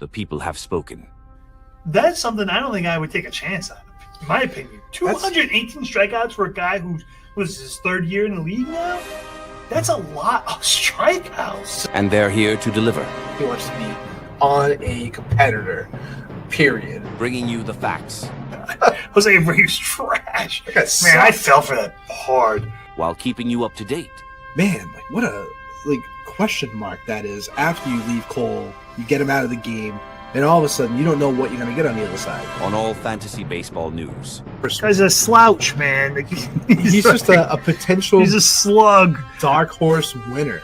The people have spoken. That's something I don't think I would take a chance on, in my opinion. 218 strikeouts for a guy who was his third year in the league now? That's a lot of strikeouts. And they're here to deliver. He wants to be on a competitor, period. Bringing you the facts. Jose Abreu's trash. Man, I fell for that hard. While keeping you up to date. Man, like what a question mark that is. After you leave Cole, you get him out of the game, and all of a sudden you don't know what you're going to get on the other side. On all fantasy baseball news. Guy's a slouch, man. He's just a potential. He's a slug. Dark horse winner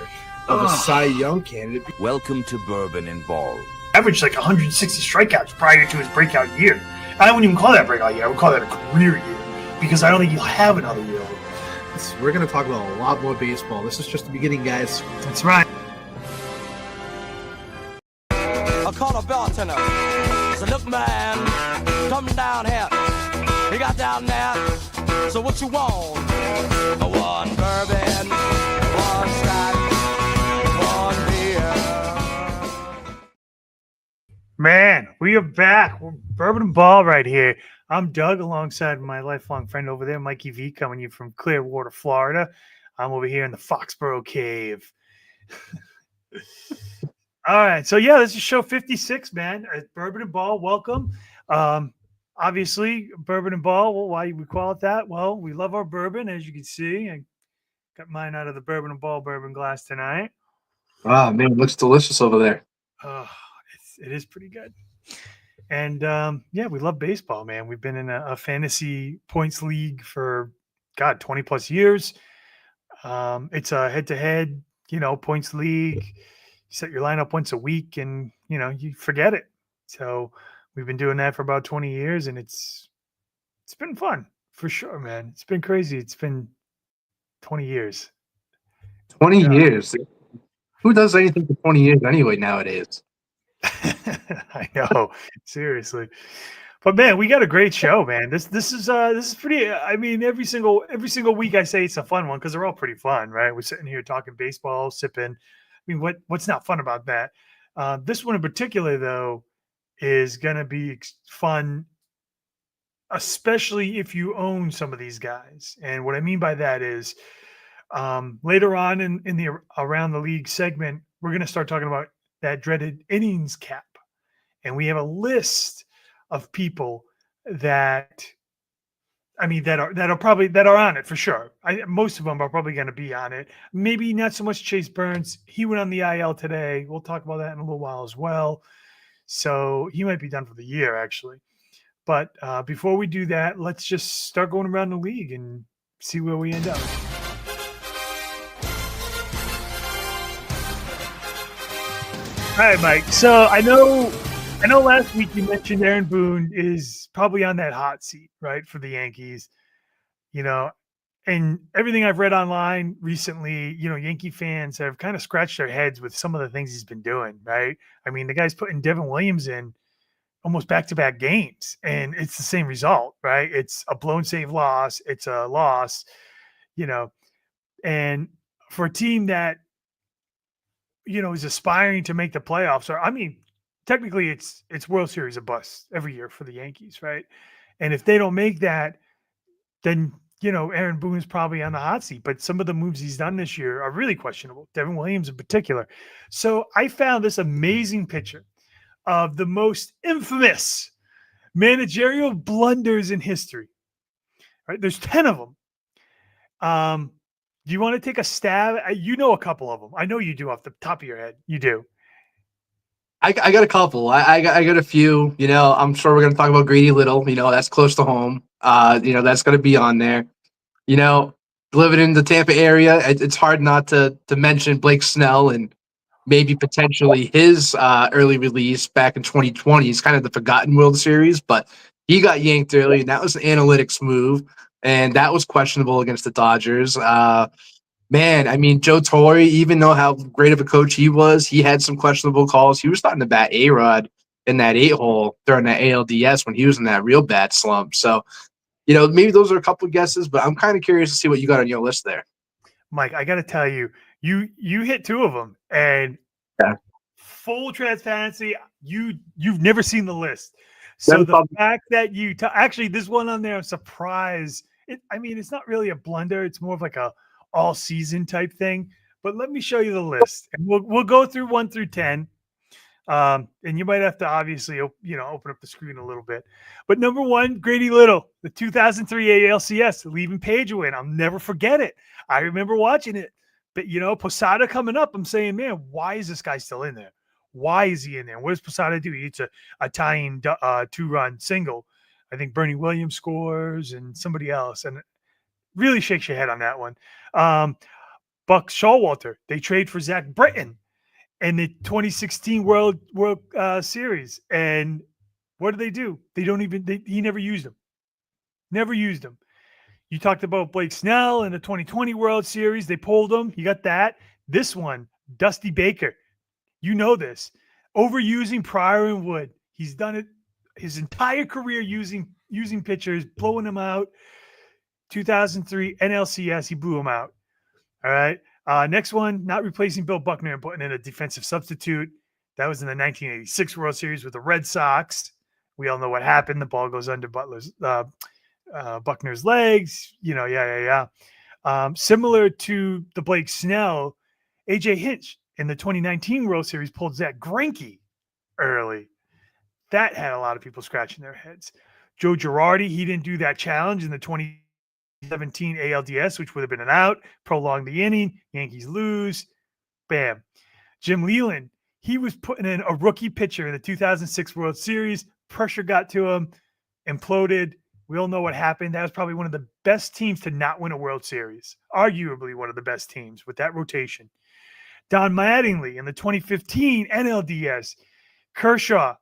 of a Cy Young candidate. Welcome to Bourbon N Ball. Averaged like 160 strikeouts prior to his breakout year. I wouldn't even call that a breakout year. I would call that a career year because I don't think he'll have another year. We're going to talk about a lot more baseball. This is just the beginning, guys. That's right. I call a bartender. So look, man, come down here. He got down there. So what you want? One bourbon, one scotch, one beer. Man, we are back. We're Bourbon N Ball right here. I'm Doug alongside my lifelong friend over there, Mikey V, coming to you from Clearwater, Florida. I'm over here in the Foxborough Cave. All right. So, yeah, this is show 56, man. Bourbon N Ball, welcome. Obviously, Bourbon N Ball, well, why we call it that? Well, we love our bourbon, as you can see. I got mine out of the Bourbon N Ball bourbon glass tonight. Wow, man, it looks delicious over there. It is pretty good. And, yeah, we love baseball, man. We've been in a fantasy points league for, 20-plus years. It's a head-to-head, points league. You set your lineup once a week and, you forget it. So we've been doing that for about 20 years, and it's been fun for sure, man. It's been crazy. It's been 20 years. 20 years? Who does anything for 20 years anyway nowadays? I know, seriously. But man, we got a great show, man. This is pretty. I mean, every single week I say it's a fun one because they're all pretty fun, right? We're sitting here talking baseball, sipping. I mean, what's not fun about that? This one in particular, though, is gonna be fun, especially if you own some of these guys. And what I mean by that is, later on in the Around the League segment, we're gonna start talking about that dreaded innings cap. And we have a list of people that are on it for sure. Most of them are probably going to be on it. Maybe not so much Chase Burns. He went on the IL today. We'll talk about that in a little while as well. So he might be done for the year, actually. But before we do that, let's just start going around the league and see where we end up. All right, Mike. So I know last week you mentioned Aaron Boone is probably on that hot seat, right, for the Yankees. And everything I've read online recently, Yankee fans have kind of scratched their heads with some of the things he's been doing, right? I mean, the guy's putting Devin Williams in almost back-to-back games, and it's the same result, right? It's a blown save loss. It's a loss, and for a team that, is aspiring to make the playoffs. Or, I mean, technically it's World Series or bust every year for the Yankees, right? And if they don't make that, then, Aaron Boone is probably on the hot seat. But some of the moves he's done this year are really questionable, Devin Williams in particular. So I found this amazing picture of the most infamous managerial blunders in history. Right? There's 10 of them. Do you want to take a stab? You know a couple of them. I know you do off the top of your head. You do. I got a couple. I got a few. I'm sure we're going to talk about Grady Little. That's close to home. That's going to be on there. Living in the Tampa area, it's hard not to mention Blake Snell and maybe potentially his early release back in 2020. It's kind of the forgotten World Series, but he got yanked early, and that was an analytics move. And that was questionable against the Dodgers. Man, I mean, Joe Torre, even though how great of a coach he was, he had some questionable calls. He was starting to bat A-Rod in that 8-hole during that ALDS when he was in that real bad slump. So, maybe those are a couple of guesses, but I'm kind of curious to see what you got on your list there. Mike, I got to tell you, you hit two of them, and full transparency, you've never seen the list. So the fact that actually this one on there, I'm surprised. It's not really a blunder. It's more of like a all season type thing. But let me show you the list, and we'll go through 1 through 10. And you might have to obviously, open up the screen a little bit. But number 1, Grady Little, the 2003 ALCS, leaving Pedro in. I'll never forget it. I remember watching it. But, Posada coming up, I'm saying, man, why is this guy still in there? Why is he in there? What does Posada do? He hits a tying 2-run single. I think Bernie Williams scores and somebody else. And really shakes your head on that one. Buck Showalter, they trade for Zach Britton in the 2016 World Series. And what do? He never used him. Never used him. You talked about Blake Snell in the 2020 World Series. They pulled him. You got that. This one, Dusty Baker. You know this. Overusing Pryor and Wood. He's done it his entire career using pitchers, blowing them out. 2003 NLCS, he blew him out. All right. Next one, not replacing Bill Buckner and putting in a defensive substitute. That was in the 1986 World Series with the Red Sox. We all know what happened. The ball goes under Buckner's legs. Similar to the Blake Snell, AJ Hinch in the 2019 World Series pulled Zach Greinke early. That had a lot of people scratching their heads. Joe Girardi, he didn't do that challenge in the 2017 ALDS, which would have been an out, prolonged the inning, Yankees lose, bam. Jim Leyland, he was putting in a rookie pitcher in the 2006 World Series, pressure got to him, imploded. We all know what happened. That was probably one of the best teams to not win a World Series, arguably one of the best teams with that rotation. Don Mattingly in the 2015 NLDS, Kershaw,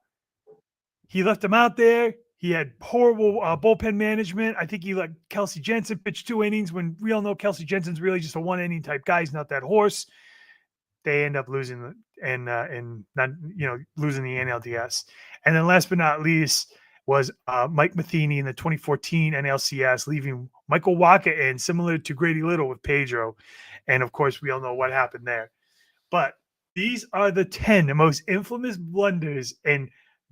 he left him out there. He had horrible bullpen management. I think he let Kelsey Jensen pitch 2 innings when we all know Kelsey Jensen's really just a 1-inning type guy. He's not that horse. They end up losing losing the NLDS. And then last but not least was Mike Matheny in the 2014 NLCS, leaving Michael Wacha in, similar to Grady Little with Pedro. And of course, we all know what happened there. But these are the 10 most infamous blunders in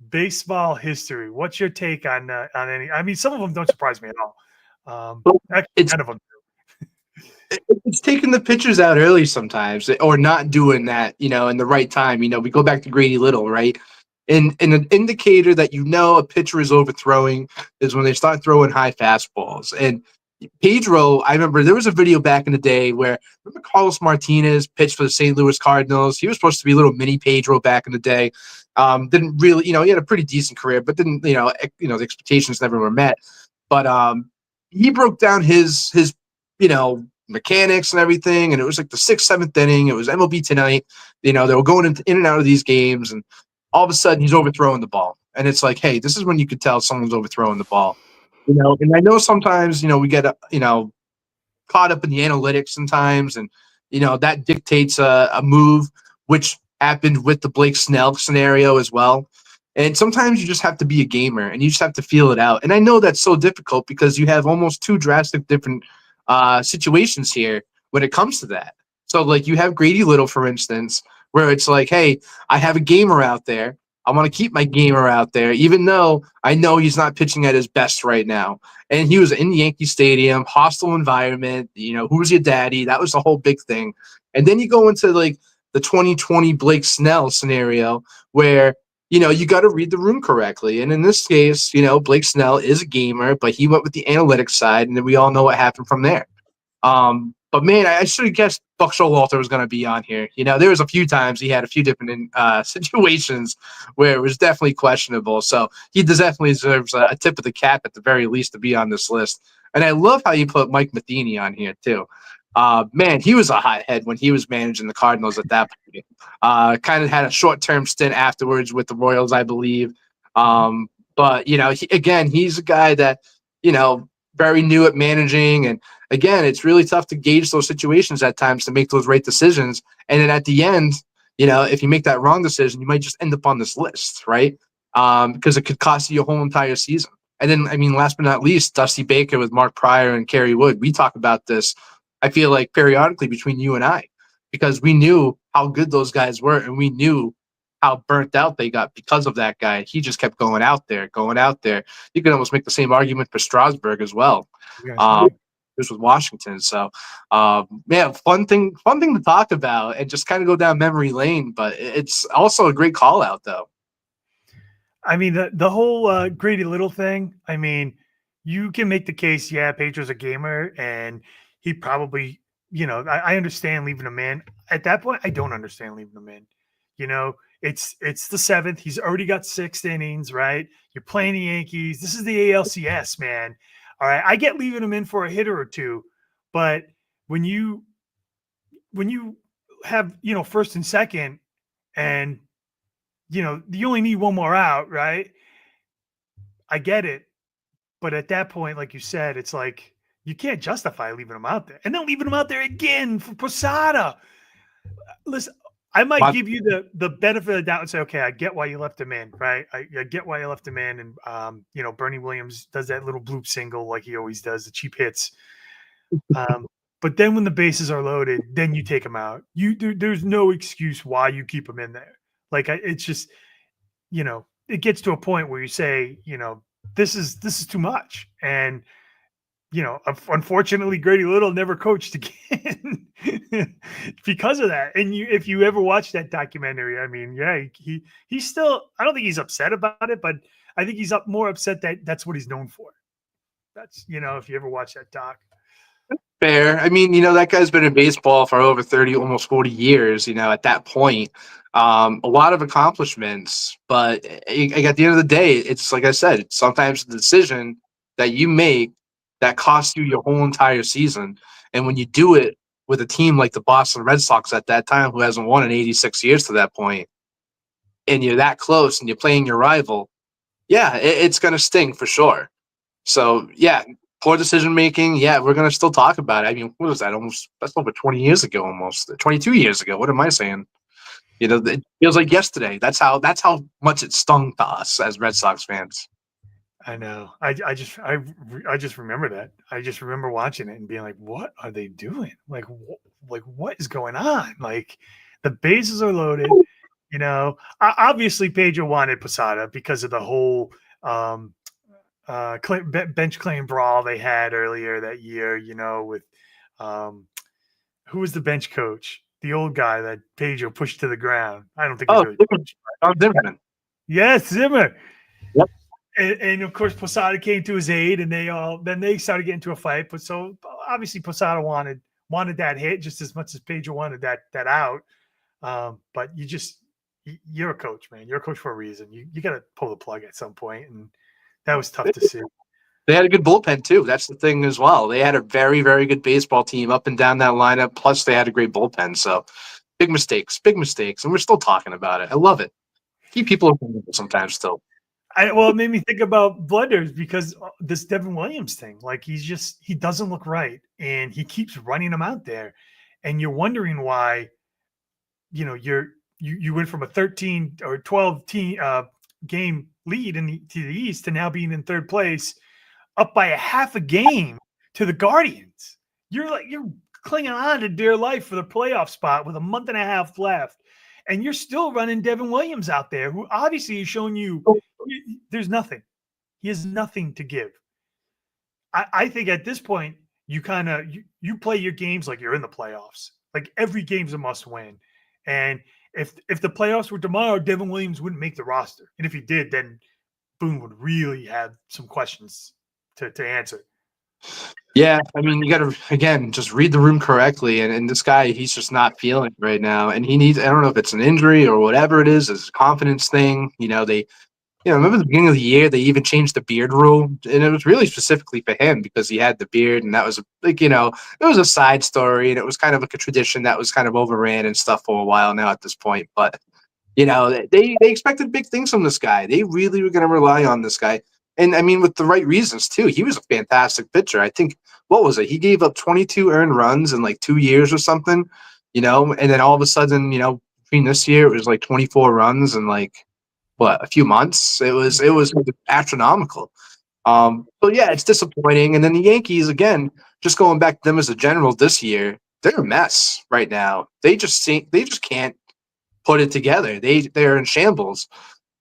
baseball history. What's your take on any? I mean, some of them don't surprise me at all. Actually, none of them do. It's taking the pitchers out early sometimes, or not doing that, in the right time. We go back to Grady Little, right? And an indicator that a pitcher is overthrowing is when they start throwing high fastballs. And Pedro, I remember there was a video back in the day where, remember Carlos Martinez pitched for the St. Louis Cardinals? He was supposed to be a little mini Pedro back in the day. Didn't really, he had a pretty decent career, but didn't, the expectations never were met. But he broke down his mechanics and everything, and it was like the 6th, 7th inning. It was MLB Tonight. They were going in and out of these games, and all of a sudden he's overthrowing the ball. And it's like, hey, this is when you could tell someone's overthrowing the ball. And I know sometimes, we get, caught up in the analytics sometimes, and, that dictates a move, which happened with the Blake Snell scenario as well. And sometimes you just have to be a gamer, and you just have to feel it out. And I know that's so difficult because you have almost 2 drastic different situations here when it comes to that. So, like, you have Grady Little, for instance, where it's like, hey, I have a gamer out there. I want to keep my gamer out there, even though I know he's not pitching at his best right now. And he was in the Yankee Stadium, hostile environment, who's your daddy? That was the whole big thing. And then you go into, like, the 2020 Blake Snell scenario where, you got to read the room correctly. And in this case, Blake Snell is a gamer, but he went with the analytics side, and then we all know what happened from there. But man, I should have guessed Buck Showalter was going to be on here. There was a few times he had a few different situations where it was definitely questionable. So he definitely deserves a tip of the cap at the very least to be on this list. And I love how you put Mike Matheny on here too. Man, he was a hothead when he was managing the Cardinals at that point. Kind of had a short-term stint afterwards with the Royals, I believe. But, he's a guy that, very new at managing. And again, it's really tough to gauge those situations at times to make those right decisions. And then at the end, if you make that wrong decision, you might just end up on this list, right? Because it could cost you a whole entire season. And then, last but not least, Dusty Baker with Mark Pryor and Kerry Wood. We talk about this, I feel like, periodically between you and I, because we knew how good those guys were, and we knew how burnt out they got because of that guy. He just kept going out there, going out there. You can almost make the same argument for Strasburg as well. Yeah, This was Washington. So, yeah, fun thing to talk about and just kind of go down memory lane. But it's also a great call out, though. I mean, the whole Grady Little thing. I mean, you can make the case. Yeah, Pedro's a gamer, and he probably, I understand leaving him in. At that point, I don't understand leaving him in. It's the 7th. He's already got 6 innings, right? You're playing the Yankees. This is the ALCS, man. All right, I get leaving him in for a hitter or two, but when you have first and second, and you only need one more out, right? I get it, but at that point, like you said, it's like you can't justify leaving him out there, and then leaving him out there again for Posada. Listen, I might give you the benefit of the doubt and say, okay, I get why you left him in, right? I get why you left him in, and Bernie Williams does that little bloop single like he always does, the cheap hits. But then when the bases are loaded, then you take him out. There's no excuse why you keep him in there. Like it's just, it gets to a point where you say, this is too much, and unfortunately, Grady Little never coached again because of that. And if you ever watch that documentary, I mean, yeah, he's still. I don't think he's upset about it, but I think he's more upset that that's what he's known for. That's if you ever watch that doc. Fair. I mean, that guy's been in baseball for over 30, almost 40 years, at that point. A lot of accomplishments, but at the end of the day, it's like I said, sometimes the decision that you make that costs you your whole entire season. And when you do it with a team like the Boston Red Sox at that time, who hasn't won in 86 years to that point, and you're that close and you're playing your rival, yeah, it's going to sting for sure. So, yeah, poor decision making. Yeah, we're going to still talk about it. I mean, what was that? That's over 20 years ago, almost 22 years ago. What am I saying? It feels like yesterday. That's how much it stung to us as Red Sox fans. I know. I just remember that. I just remember watching it and being like, "What are they doing? Like what is going on? Like the bases are loaded." Obviously Pedro wanted Posada because of the whole bench claim brawl they had earlier that year. With who was the bench coach? The old guy that Pedro pushed to the ground. I don't think he's really Zimmerman. Yes, Zimmer. Yep. And of course, Posada came to his aid, and they started getting into a fight. But so obviously, Posada wanted that hit just as much as Pedro wanted that out. But you're a coach, man. You're a coach for a reason. You got to pull the plug at some point, and that was tough to see. They had a good bullpen too. That's the thing as well. They had a very, very good baseball team up and down that lineup. Plus, they had a great bullpen. So, big mistakes, and we're still talking about it. I love it. Keep people sometimes still. It made me think about blunders because this Devin Williams thing, like he doesn't look right, and he keeps running him out there, and you're wondering why. You went from a 13 or 12 game lead to the East to now being in third place, up by a half a game to the Guardians. You're clinging on to dear life for the playoff spot with a month and a half left, and you're still running Devin Williams out there, who obviously has shown you there's nothing. He has nothing to give. I think at this point you kind of you play your games like you're in the playoffs. Like every game's a must win, and if the playoffs were tomorrow, Devin Williams wouldn't make the roster, and if he did, then Boone would really have some questions to answer. Yeah, I mean, you got to, again, just read the room correctly. And this guy, he's just not feeling it right now. And he needs, I don't know if it's an injury or whatever it is, it's a confidence thing. Remember the beginning of the year, they even changed the beard rule. And it was really specifically for him because he had the beard. And that was, it was a side story. And it was kind of like a tradition that was kind of overran and stuff for a while now at this point. But, they expected big things from this guy. They really were going to rely on this guy. And, I mean, with the right reasons, too. He was a fantastic pitcher. I think, what was it? He gave up 22 earned runs in, 2 years or something, and then all of a sudden, between this year, it was, 24 runs in, a few months? It was astronomical. But, yeah, it's disappointing. And then the Yankees, again, just going back to them as a general this year, they're a mess right now. They just can't put it together. They're in shambles.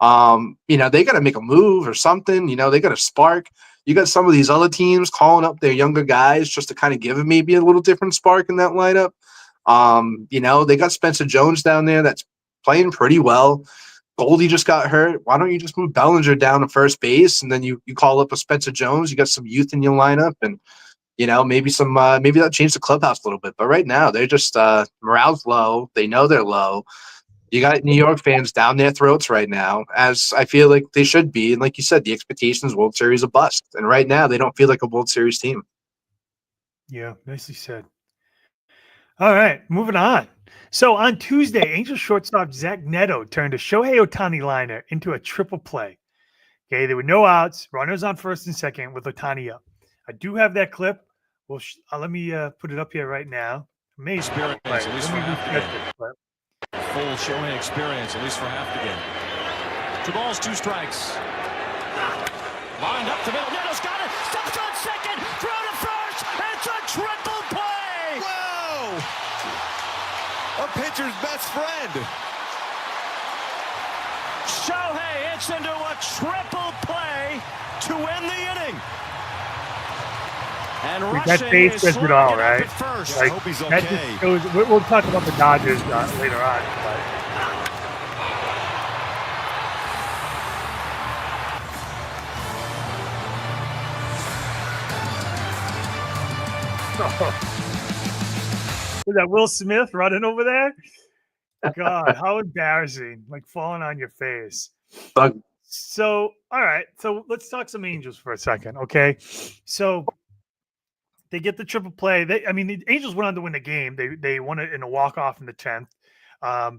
They got to make a move or something. They got to spark. You got some of these other teams calling up their younger guys just to kind of give them maybe a little different spark in that lineup. They got Spencer Jones down there that's playing pretty well. Goldie just got hurt. Why don't you just move Bellinger down to first base and then you call up a Spencer Jones? You got some youth in your lineup and maybe that'll change the clubhouse a little bit. But right now they're just morale's low. They know they're low. You got New York fans down their throats right now, as I feel like they should be. And like you said, the expectations World Series a bust. And right now they don't feel like a World Series team. Yeah, nicely said. All right, moving on. So on Tuesday, Angels shortstop Zach Neto turned a Shohei Ohtani liner into a triple play. Okay, there were no outs, runners on first and second with Ohtani up. I do have that clip. Well, let me put it up here right now. Amazing. Experience, at least for half the game. Full Shohei experience, at least for half the game. 2 balls, 2 strikes. Lined up the middle. Neto's got it. Steps on second. Throw to first. It's a triple play. Whoa! A pitcher's best friend. Shohei hits into a triple play to win the inning. And that face says it all, right? First. I hope he's okay. We'll talk about the Dodgers later on. Was that Will Smith running over there? God, how embarrassing. Like falling on your face. So, all right. So let's talk some Angels for a second, okay? So they get the triple play. The Angels went on to win the game. They won it in a walk-off in the 10th. I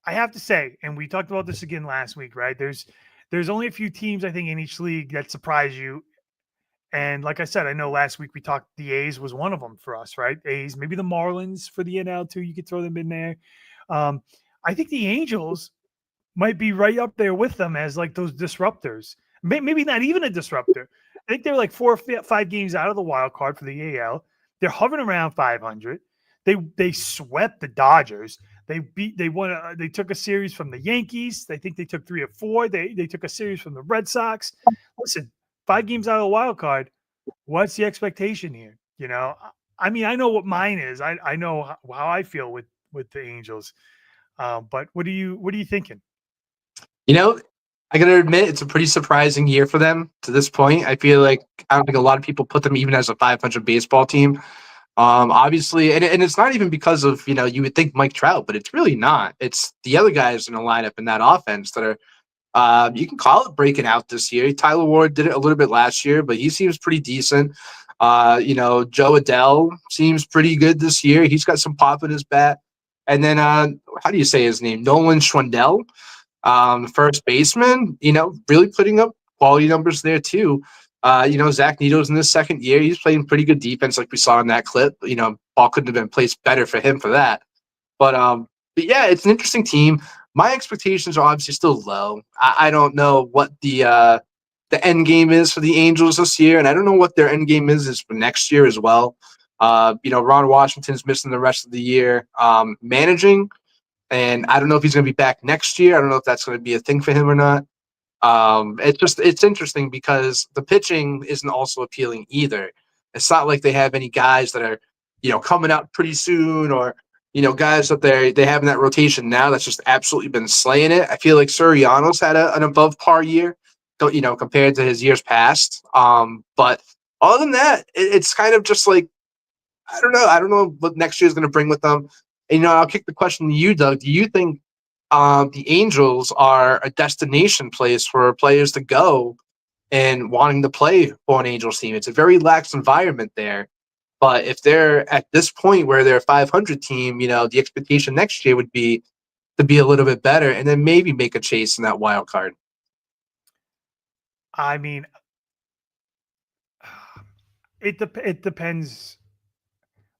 have to say, and we talked about this again last week, right? There's only a few teams, I think, in each league that surprise you. And like I said, I know last week we talked the A's was one of them for us, right? A's, maybe the Marlins for the NL too. You could throw them in there. I think the Angels might be right up there with them as like those disruptors. Maybe not even a disruptor. I think they're like 4 or 5 games out of the wild card for the AL. They're hovering around 500. They swept the Dodgers. They took a series from the Yankees. I think they took 3 or 4. They took a series from the Red Sox. Listen, 5 games out of the wild card. What's the expectation here? I know what mine is. I know how I feel with the Angels. But what are you thinking? I got to admit, it's a pretty surprising year for them to this point. I feel like I don't think a lot of people put them even as a 500 baseball team. Obviously, and it's not even because of, you would think Mike Trout, but it's really not. It's the other guys in the lineup in that offense that are, you can call it breaking out this year. Tyler Ward did it a little bit last year, but he seems pretty decent. Joe Adell seems pretty good this year. He's got some pop in his bat. And then, how do you say his name? Nolan Schwindel. First baseman, really putting up quality numbers there too. Zach Neto's in his second year. He's playing pretty good defense like we saw in that clip. Ball couldn't have been placed better for him for that. But yeah, it's an interesting team. My expectations are obviously still low. I don't know what the end game is for the Angels this year, and I don't know what their end game is for next year as well. Ron Washington's missing the rest of the year managing. And I don't know if he's going to be back next year. I don't know if that's going to be a thing for him or not. It's interesting because the pitching isn't also appealing either. It's not like they have any guys that are, coming out pretty soon or, guys that they have in that rotation now that's just absolutely been slaying it. I feel like Suriano's had an above par year, compared to his years past. But other than that, it's kind of just like, I don't know. I don't know what next year is going to bring with them. And, I'll kick the question to you, Doug. Do you think the Angels are a destination place for players to go and wanting to play for an Angels team? It's a very lax environment there. But if they're at this point where they're a 500 team, the expectation next year would be to be a little bit better and then maybe make a chase in that wild card. It depends.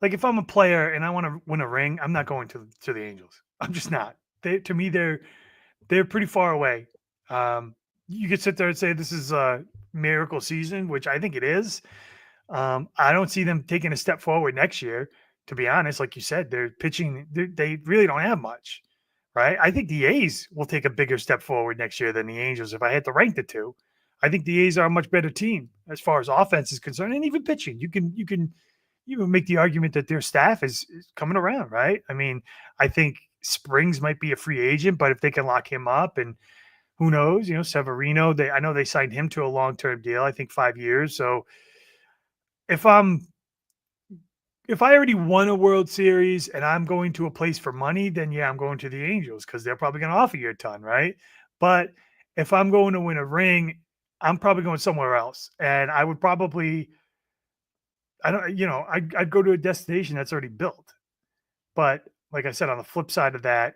Like if I'm a player and I want to win a ring, I'm not going to the Angels. I'm just not. To me, they're pretty far away. You could sit there and say this is a miracle season, which I think it is. I don't see them taking a step forward next year. To be honest, like you said, they're pitching. They really don't have much, right? I think the A's will take a bigger step forward next year than the Angels if I had to rank the two. I think the A's are a much better team as far as offense is concerned, and even pitching. You can even make the argument that their staff is coming around, right? I mean, I think Springs might be a free agent, but if they can lock him up, and who knows, Severino, I know they signed him to a long-term deal, I think 5 years. So if I already won a World Series and I'm going to a place for money, then yeah, I'm going to the Angels because they're probably going to offer you a ton, right? But if I'm going to win a ring, I'm probably going somewhere else. And I would probably, I'd go to a destination that's already built. But like I said, on the flip side of that,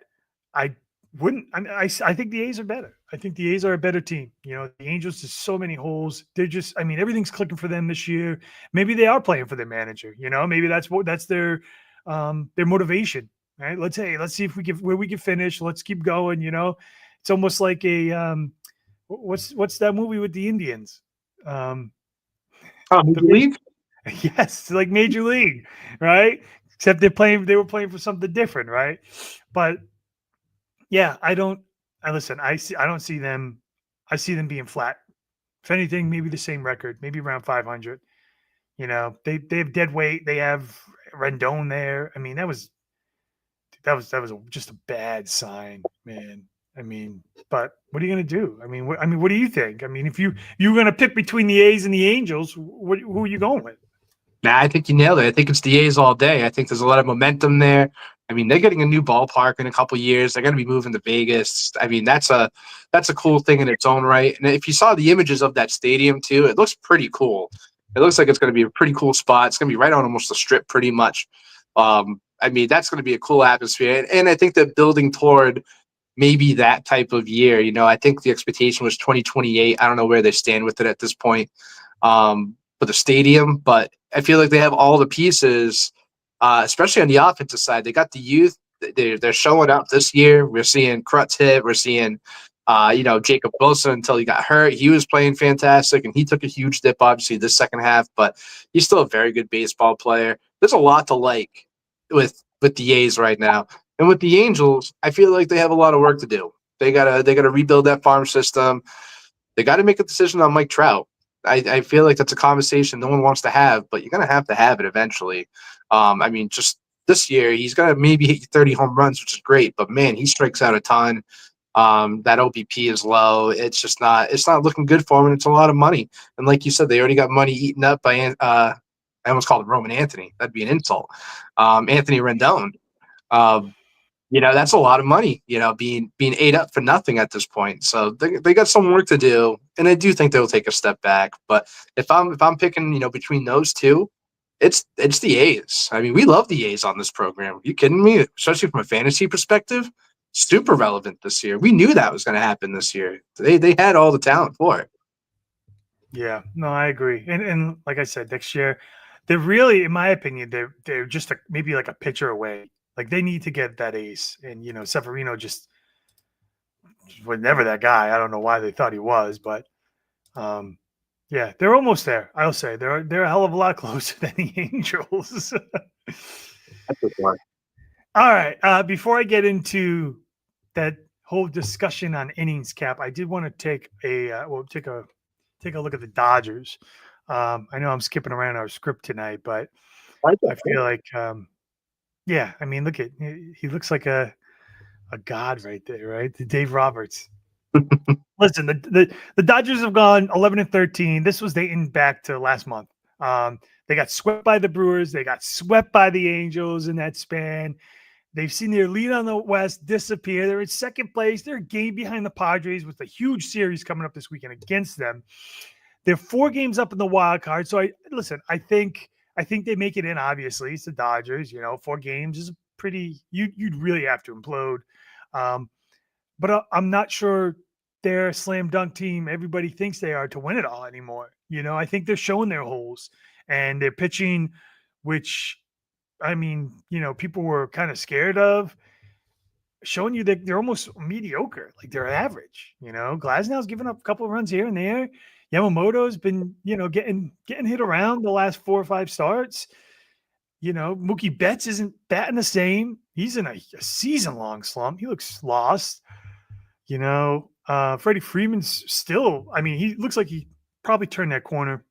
I wouldn't. I think the A's are better. I think the A's are a better team. The Angels, just so many holes. They're just. I mean, everything's clicking for them this year. Maybe they are playing for their manager. Maybe that's their motivation. Right? Let's see if where we can finish. Let's keep going. It's almost like a what's that movie with the Indians? Major League? Yes, like Major League, right? Except they were playing for something different, right? But yeah, I don't see them. I see them being flat. If anything, maybe the same record, maybe around 500. They have dead weight. They have Rendon there. I mean, that was just a bad sign, man. I mean, but what are you going to do? I mean, what do you think? I mean, if you're going to pick between the A's and the Angels, who are you going with? Nah, I think you nailed it. I think it's the A's all day. I think there's a lot of momentum there. I mean, they're getting a new ballpark in a couple of years. They're going to be moving to Vegas. I mean, that's a cool thing in its own right. And if you saw the images of that stadium too, it looks pretty cool. It looks like it's going to be a pretty cool spot. It's going to be right on almost the strip, pretty much. I mean, that's going to be a cool atmosphere. And I think that building toward maybe that type of year, I think the expectation was 2028. I don't know where they stand with it at this point. For the stadium, but I feel like they have all the pieces, especially on the offensive side. They got the youth. They're showing up this year. We're seeing Krutz hit. We're seeing, Jacob Wilson until he got hurt. He was playing fantastic, and he took a huge dip, obviously, this second half, but he's still a very good baseball player. There's a lot to like with the A's right now. And with the Angels, I feel like they have a lot of work to do. They gotta rebuild that farm system. They got to make a decision on Mike Trout. I feel like that's a conversation no one wants to have, but you're going to have it eventually. I mean, just this year, he's going to maybe hit 30 home runs, which is great, but man, he strikes out a ton. That OBP is low. It's not looking good for him, and it's a lot of money. And like you said, they already got money eaten up by, I almost called him Roman Anthony. That'd be an insult. Anthony Rendon. That's a lot of money, being ate up for nothing at this point. So they got some work to do, and I do think they'll take a step back. But if I'm picking, between those two, it's the A's. I mean, we love the A's on this program. Are you kidding me? Especially from a fantasy perspective, super relevant this year. We knew that was going to happen this year. They had all the talent for it. Yeah, no, I agree. And like I said, next year, they're really, in my opinion, they're just maybe like a pitcher away. Like they need to get that ace, and Severino just was never that guy. I don't know why they thought he was, but yeah, they're almost there. I'll say they're a hell of a lot closer than the Angels. That's the part. All right, before I get into that whole discussion on innings cap, I did want to take a look at the Dodgers. I know I'm skipping around our script tonight, but I feel like. Yeah, I mean, he looks like a god right there, right? The Dave Roberts. Listen, the Dodgers have gone 11-13. This was dating back to last month. They got swept by the Brewers. They got swept by the Angels in that span. They've seen their lead on the West disappear. They're in second place. They're a game behind the Padres with a huge series coming up this weekend against them. They're 4 games up in the wild card. So I think they make it in, obviously. It's the Dodgers, 4 games is pretty – you'd really have to implode. But I'm not sure they're a slam dunk team everybody thinks they are to win it all anymore. I think they're showing their holes. And they're pitching, which, I mean, people were kind of scared of, showing you that they're almost mediocre. Like they're average. Glasnow's given up a couple of runs here and there. Yamamoto's been, getting hit around the last 4 or 5 starts. Mookie Betts isn't batting the same. He's in a season-long slump. He looks lost. Freddie Freeman's still. I mean, he looks like he probably turned that corner.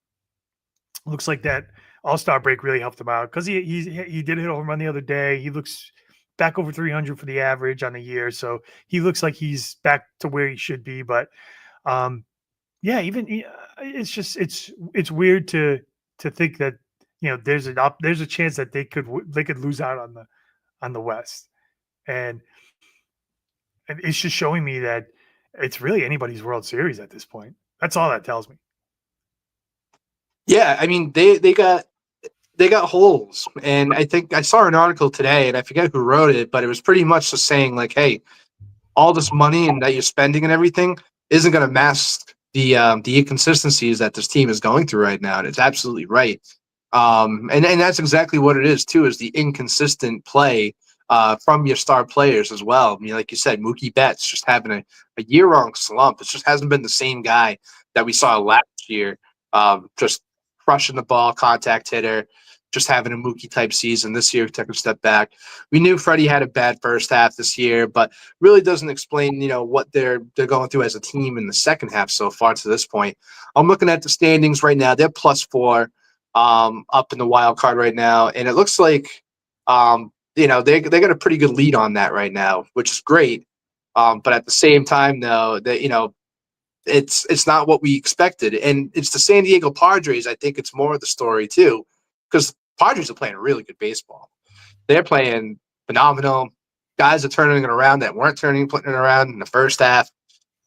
Looks like that All-Star break really helped him out because he did hit a home run the other day. He looks back over 300 for the average on the year, so he looks like he's back to where he should be. But it's just it's weird to think that there's a chance that they could lose out on the West, and it's just showing me that it's really anybody's World Series at this point. That's all that tells me. Yeah, I mean they got holes, and I think I saw an article today, and I forget who wrote it, but it was pretty much just saying like, hey, all this money and that you're spending and everything isn't going to mask the inconsistencies that this team is going through right now, and it's absolutely right. And that's exactly what it is too, is the inconsistent play from your star players as well. I mean, like you said, Mookie Betts just having a year-long slump. It just hasn't been the same guy that we saw last year. Just crushing the ball, contact hitter, just having a Mookie type season. This year, took a step back. We knew Freddie had a bad first half this year, but really doesn't explain, what they're going through as a team in the second half so far to this point. I'm looking at the standings right now. They're +4 up in the wild card right now, and it looks like they got a pretty good lead on that right now, which is great. But at the same time, though, that it's not what we expected, and it's the San Diego Padres. I think it's more of the story too, because Padres are playing really good baseball. They're playing phenomenal. Guys are turning it around that weren't turning it around in the first half.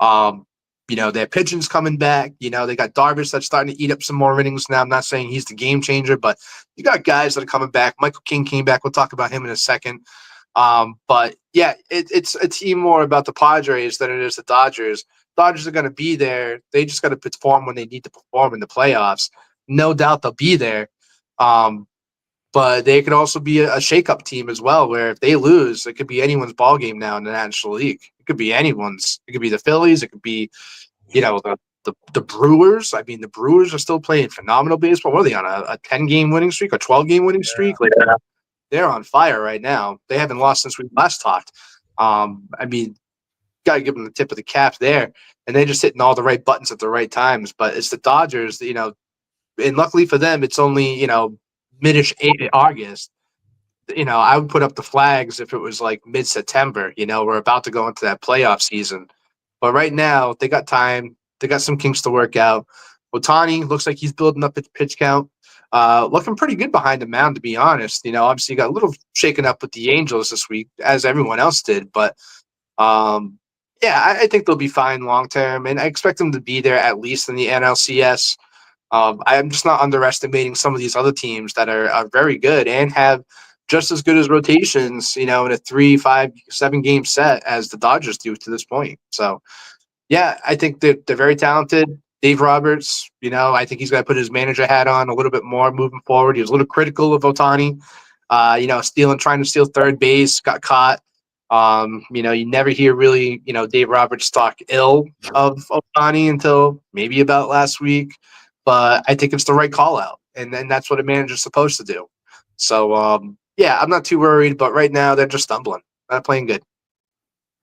Their pitching's coming back. They got Darvish that's starting to eat up some more innings now. I'm not saying he's the game changer, but you got guys that are coming back. Michael King came back. We'll talk about him in a second. But yeah, it's a team more about the Padres than it is the Dodgers. Dodgers are going to be there. They just got to perform when they need to perform in the playoffs. No doubt they'll be there. But they could also be a shakeup team as well, where if they lose, it could be anyone's ball game now in the National League. It could be anyone's. It could be the Phillies. It could be, the Brewers. I mean, the Brewers are still playing phenomenal baseball. What are they on, a 10-game winning streak, a 12-game winning streak? Like, they're on fire right now. They haven't lost since we last talked. I mean, got to give them the tip of the cap there. And they're just hitting all the right buttons at the right times. But it's the Dodgers, and luckily for them, it's only, mid-ish August. I would put up the flags if it was like mid-September. We're about to go into that playoff season. But right now, they got time. They got some kinks to work out. Ohtani looks like he's building up his pitch count. Looking pretty good behind the mound, to be honest. Obviously got a little shaken up with the Angels this week, as everyone else did. But, I think they'll be fine long-term. And I expect them to be there at least in the NLCS. I'm just not underestimating some of these other teams that are very good and have just as good as rotations, in a 3, 5, 7-game set as the Dodgers do to this point. So, yeah, I think they're very talented. Dave Roberts, I think he's going to put his manager hat on a little bit more moving forward. He was a little critical of Ohtani, trying to steal third base, got caught. You never hear really, Dave Roberts talk ill of Ohtani until maybe about last week. But I think it's the right call out, and that's what a manager's supposed to do. So, I'm not too worried, but right now they're just stumbling, not playing good.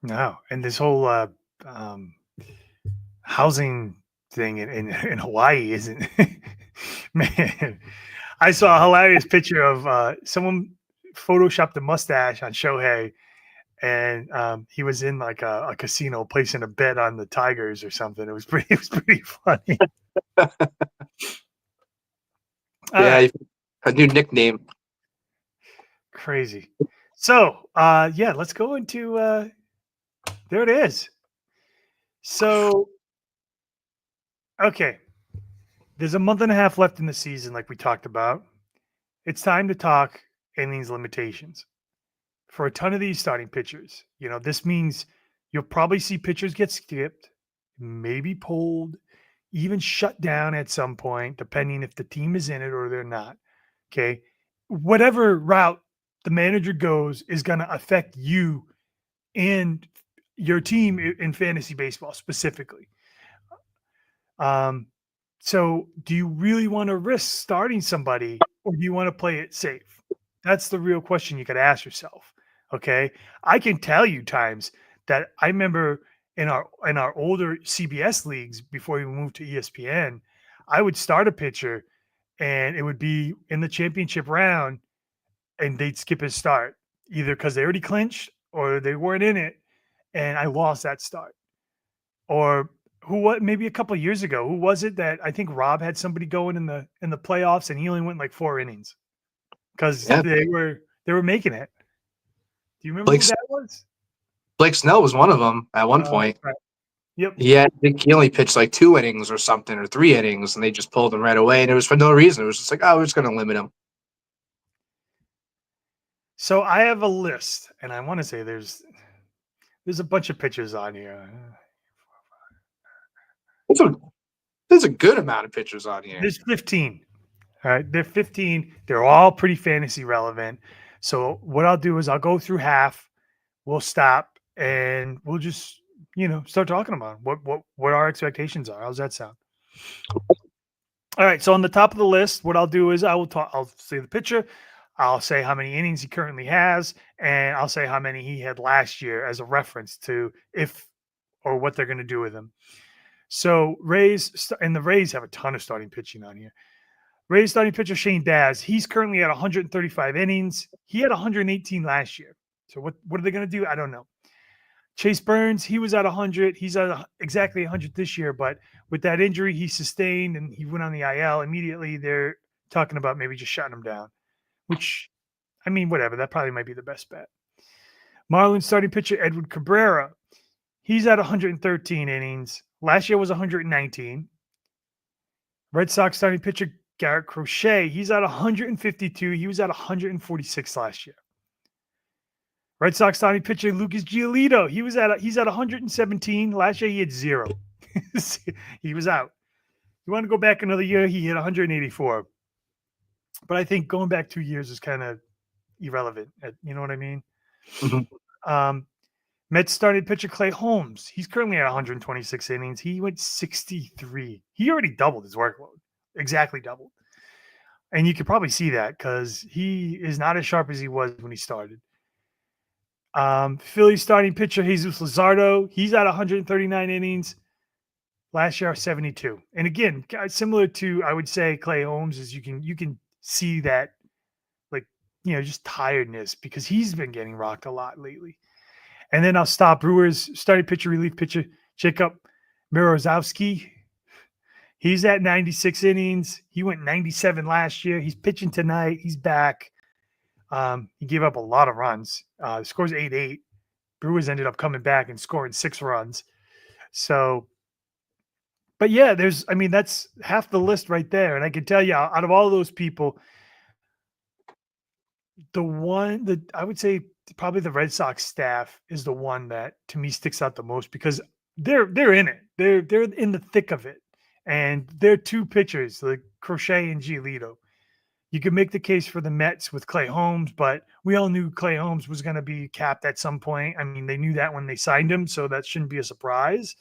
No, and this whole housing thing in Hawaii isn't man. I saw a hilarious picture of someone photoshopped a mustache on Shohei, and he was in like a casino placing a bet on the Tigers or something. It was pretty funny. A new nickname. Crazy. So, let's go into there it is. So, okay. There's a month and a half left in the season, like we talked about. It's time to talk innings limitations for a ton of these starting pitchers. This means you'll probably see pitchers get skipped, maybe pulled, even shut down at some point, depending if the team is in it or they're not. Okay. Whatever route the manager goes is going to affect you and your team in fantasy baseball specifically. So do you really want to risk starting somebody, or do you want to play it safe? That's the real question you could ask yourself. Okay, I can tell you times that I remember in our older CBS leagues before we moved to ESPN, I would start a pitcher and it would be in the championship round, and they'd skip his start either because they already clinched or they weren't in it, and I lost that start. Or who what maybe a couple of years ago, who was it that I think Rob had somebody going in the playoffs and he only went like 4 innings because Yeah. they were making it. Do you remember Blake who that was? Blake Snell was one of them at one point. Right. Yep. Yeah, I think he only pitched like 2 innings or something, or 3 innings, and they just pulled him right away. And it was for no reason. It was just like, oh, we're just going to limit him. So I have a list, and I want to say there's a bunch of pitchers on here. There's a good amount of pitchers on here. There's 15. All right, they're 15. They're all pretty fantasy relevant. So what I'll do is I'll go through half. We'll stop, and we'll just start talking about what our expectations are. How's that sound? All right. So on the top of the list, what I'll do is I'll say the pitcher. I'll say how many innings he currently has, and I'll say how many he had last year as a reference to if or what they're going to do with him. So the Rays have a ton of starting pitching on here. Rays starting pitcher Shane Daz, he's currently at 135 innings. He had 118 last year. So what are they going to do? I don't know. Chase Burns, he was at 100. He's at exactly 100 this year, but with that injury he sustained and he went on the IL immediately, they're talking about maybe just shutting him down, which, I mean, whatever. That probably might be the best bet. Marlins starting pitcher Edward Cabrera, he's at 113 innings. Last year was 119. Red Sox starting pitcher Garrett Crochet, he's at 152. He was at 146 last year. Red Sox starting pitcher Lucas Giolito, he's at 117. Last year he had 0. He was out. You want to go back another year, he hit 184. But I think going back 2 years is kind of irrelevant. You know what I mean? Mm-hmm. Mets starting pitcher Clay Holmes, he's currently at 126 innings. He went 63. He already doubled his workload. Exactly doubled. And you could probably see that because he is not as sharp as he was when he started. Philly starting pitcher Jesus Luzardo, he's at 139 innings. Last year, 72. And again, similar to, I would say, Clay Holmes, is you can see that, like, just tiredness because he's been getting rocked a lot lately. And then I'll stop. Brewers starting pitcher, relief pitcher Jacob Mirozowski. He's at 96 innings. He went 97 last year. He's pitching tonight. He's back. He gave up a lot of runs. Scores 8-8. Brewers ended up coming back and scoring 6 runs. So, but yeah, that's half the list right there. And I can tell you, out of all those people, the one that I would say probably the Red Sox staff is the one that to me sticks out the most because they're in it. They're in the thick of it. And they're 2 pitchers, like Crochet and Giolito. You could make the case for the Mets with Clay Holmes, but we all knew Clay Holmes was going to be capped at some point. I mean, they knew that when they signed him, so that shouldn't be a surprise.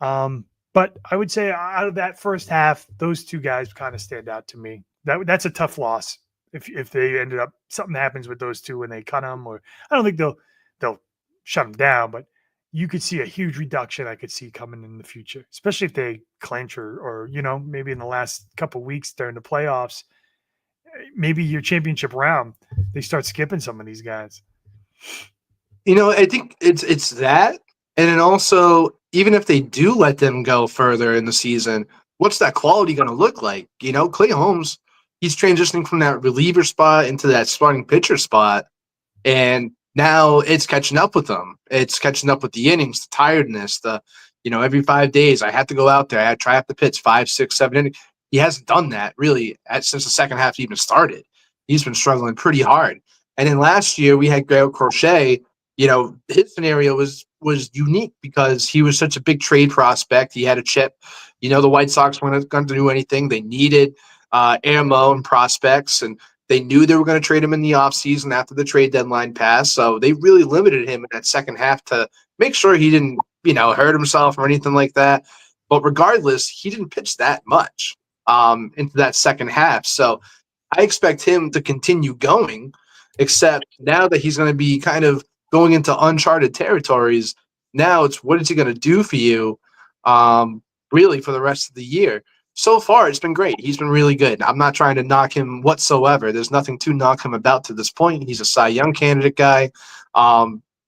But I would say out of that first half, those 2 guys kind of stand out to me. That's a tough loss if they ended up something happens with those 2 when they cut them, or I don't think they'll shut them down, but you could see a huge reduction I could see coming in the future, especially if they clinch or maybe in the last couple of weeks during the playoffs, maybe your championship round, they start skipping some of these guys. I think it's that. And then also, even if they do let them go further in the season, what's that quality going to look like? Clay Holmes, he's transitioning from that reliever spot into that starting pitcher spot. And now it's catching up with them. It's catching up with the innings, the tiredness, every 5 days I have to go out there. I try to pitch 5, 6, 7 innings. He hasn't done that really since the second half even started. He's been struggling pretty hard. And then last year we had Garrett Crochet. His scenario was unique because he was such a big trade prospect. He had a chip. The White Sox weren't going to do anything. They needed ammo and prospects, and they knew they were going to trade him in the offseason after the trade deadline passed. So they really limited him in that second half to make sure he didn't, hurt himself or anything like that. But regardless, he didn't pitch that much into that second half. So I expect him to continue going. except now that he's going to be kind of going into uncharted territories. Now it's what is he going to do for you, really, for the rest of the year? So far, it's been great. He's been really good. I'm not trying to knock him whatsoever. There's nothing to knock him about to this point. He's a Cy Young candidate guy.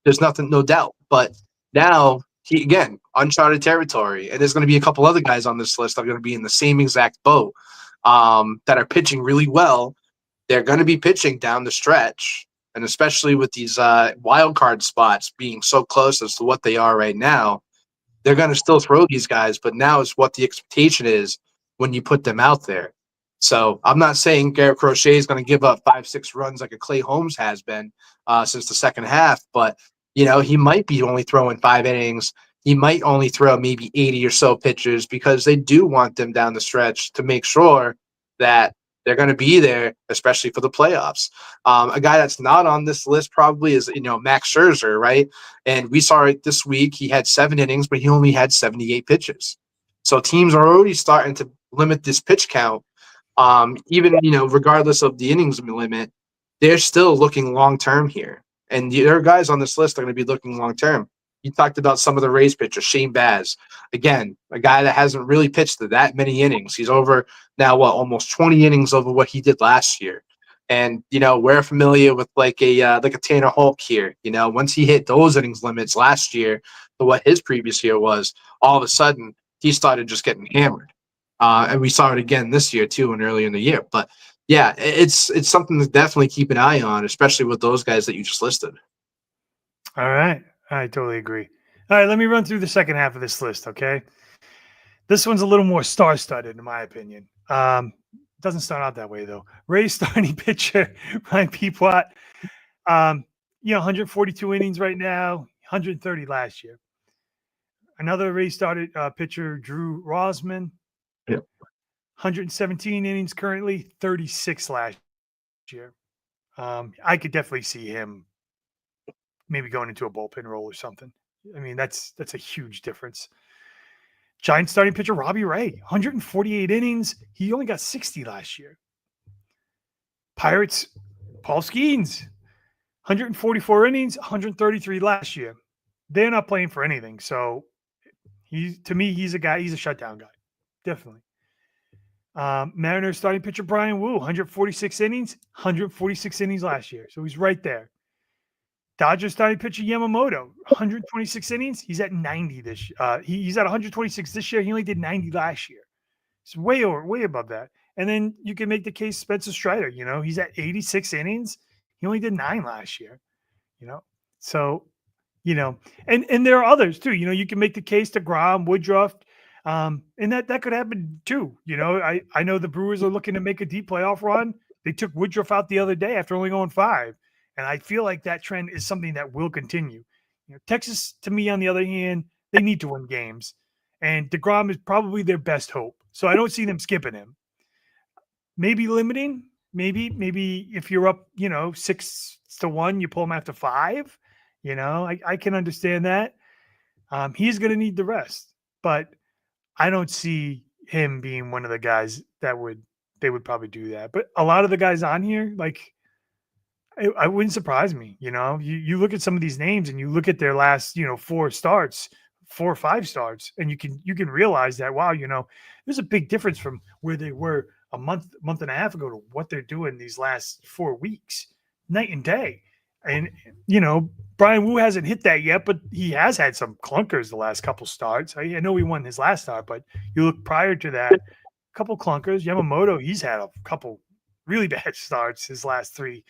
There's nothing, no doubt. But now, he again, uncharted territory. And there's going to be a couple other guys on this list that are going to be in the same exact boat, that are pitching really well. They're going to be pitching down the stretch. And especially with these wild card spots being so close as to what they are right now, they're going to still throw these guys. But now it's what the expectation is when you put them out there. So I'm not saying Garrett Crochet is going to give up 5-6 runs like a Clay Holmes has been since the second half, but he might be only throwing 5 innings. He might only throw maybe 80 or so pitches because they do want them down the stretch to make sure that they're going to be there, especially for the playoffs. A guy that's not on this list probably is, Max Scherzer, right? And we saw it this week. He had 7 innings, but he only had 78 pitches. So teams are already starting to limit this pitch count. Even, regardless of the innings limit, they're still looking long-term here. And there are guys on this list that are going to be looking long-term. You talked about some of the Rays pitchers, Shane Baz. Again, a guy that hasn't really pitched that many innings. He's over now, almost 20 innings over what he did last year. And, we're familiar with like a Tanner Hulk here. Once he hit those innings limits last year to what his previous year was, all of a sudden he started just getting hammered. And we saw it again this year too, and earlier in the year. But yeah, it's something to definitely keep an eye on, especially with those guys that you just listed. All right. I totally agree. All right, let me run through the second half of this list, okay? This one's a little more star-studded, in my opinion. Doesn't start out that way, though. Rays starting pitcher, Ryan Peapot, 142 innings right now, 130 last year. Another Rays started pitcher, Drew Rosman, 117 innings currently, 36 last year. I could definitely see him maybe going into a bullpen role or something. I mean, that's a huge difference. Giants starting pitcher Robbie Ray, 148 innings. He only got 60 last year. Pirates, Paul Skeens, 144 innings, 133 last year. They're not playing for anything. So to me, he's a shutdown guy. Definitely. Mariners starting pitcher Brian Wu, 146 innings, 146 innings last year. So he's right there. Dodgers starting pitcher Yamamoto, 126 innings. He's at 90 this year. He's at 126 this year. He only did 90 last year. It's way above that. And then you can make the case Spencer Strider. He's at 86 innings. He only did 9 last year. So, and there are others too. You can make the case to DeGrom, Woodruff, and that could happen too. I know the Brewers are looking to make a deep playoff run. They took Woodruff out the other day after only going 5. And I feel like that trend is something that will continue. Texas, to me, on the other hand, they need to win games. And DeGrom is probably their best hope. So I don't see them skipping him. Maybe limiting. Maybe if you're up, 6-1, you pull him after 5. I can understand that. He's going to need the rest. But I don't see him being one of the guys that they would probably do that. But a lot of the guys on here, I wouldn't surprise me. You look at some of these names and you look at their last, 4 or 5 starts, and you can realize that, wow, there's a big difference from where they were a month and a half ago to what they're doing these last 4 weeks, night and day. And, Brian Wu hasn't hit that yet, but he has had some clunkers the last couple starts. I know he won his last start, but you look prior to that, a couple clunkers. Yamamoto, he's had a couple really bad starts his last 3.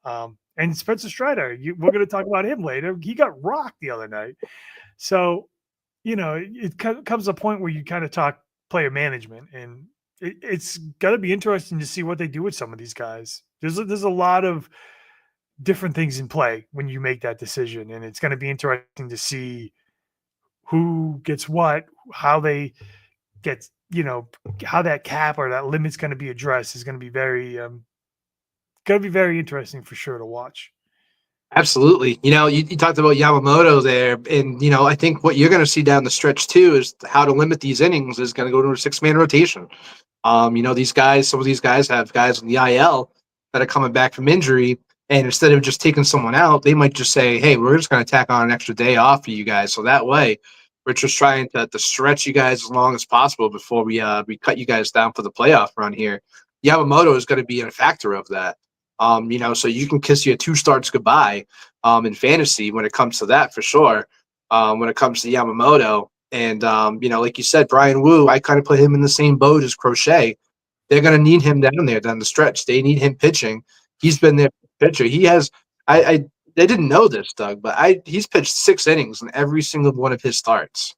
And Spencer Strider, we're going to talk about him later. He got rocked the other night. So, it comes a point where you kind of talk player management, and it's got to be interesting to see what they do with some of these guys. There's a lot of different things in play when you make that decision, and it's going to be interesting to see who gets what, how they get, how that cap or that limit's going to be addressed is going to be very interesting for sure to watch. Absolutely. You talked about Yamamoto there, and, I think what you're going to see down the stretch too is how to limit these innings is going to go to a 6-man rotation. Some of these guys have guys on the IL that are coming back from injury, And instead of just taking someone out, they might just say, hey, we're just going to tack on an extra day off for you guys. So that way, we're just trying to stretch you guys as long as possible before we cut you guys down for the playoff run here. Yamamoto is going to be a factor of that. So you can kiss your 2 starts goodbye in fantasy when it comes to that for sure. When it comes to Yamamoto. And, like you said, Brian Wu, I kind of put him in the same boat as Crochet. They're going to need him down there down the stretch. They need him pitching. He's been their pitcher. He has they didn't know this, Doug, but he's pitched 6 innings in every single one of his starts.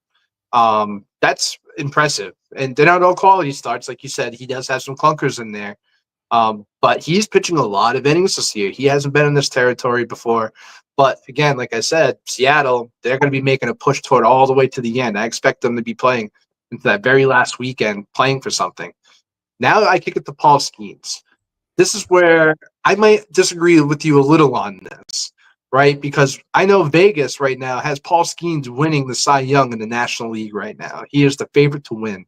That's impressive. And they're not all quality starts. Like you said, he does have some clunkers in there. But he's pitching a lot of innings this year. He hasn't been in this territory before. But again, like I said, Seattle, they're going to be making a push toward all the way to the end. I expect them to be playing into that very last weekend, playing for something. Now I kick it to Paul Skeens. This is where I might disagree with you a little on this, right? Because I know Vegas right now has Paul Skeens winning the Cy Young in the National League right now. He is the favorite to win.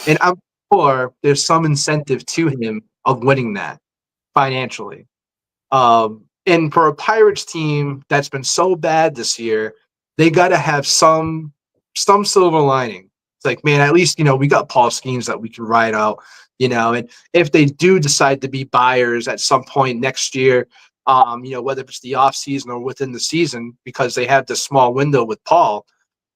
And I'm sure there's some incentive to him of winning that financially. And for a Pirates team that's been so bad this year, they got to have some silver lining. It's like, man, at least, we got Paul Skeens that we can ride out, and if they do decide to be buyers at some point next year, whether it's the off season or within the season, because they have this small window with Paul,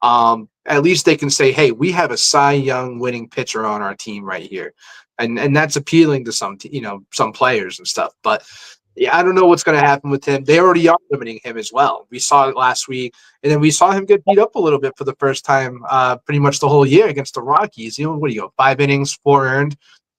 at least they can say, hey, we have a Cy Young winning pitcher on our team right here. And that's appealing to some players and stuff. But yeah, I don't know what's going to happen with him. They already are limiting him as well. We saw it last week, and then we saw him get beat up a little bit for the first time, pretty much the whole year against the Rockies. What do you go? 5 innings, 4 earned.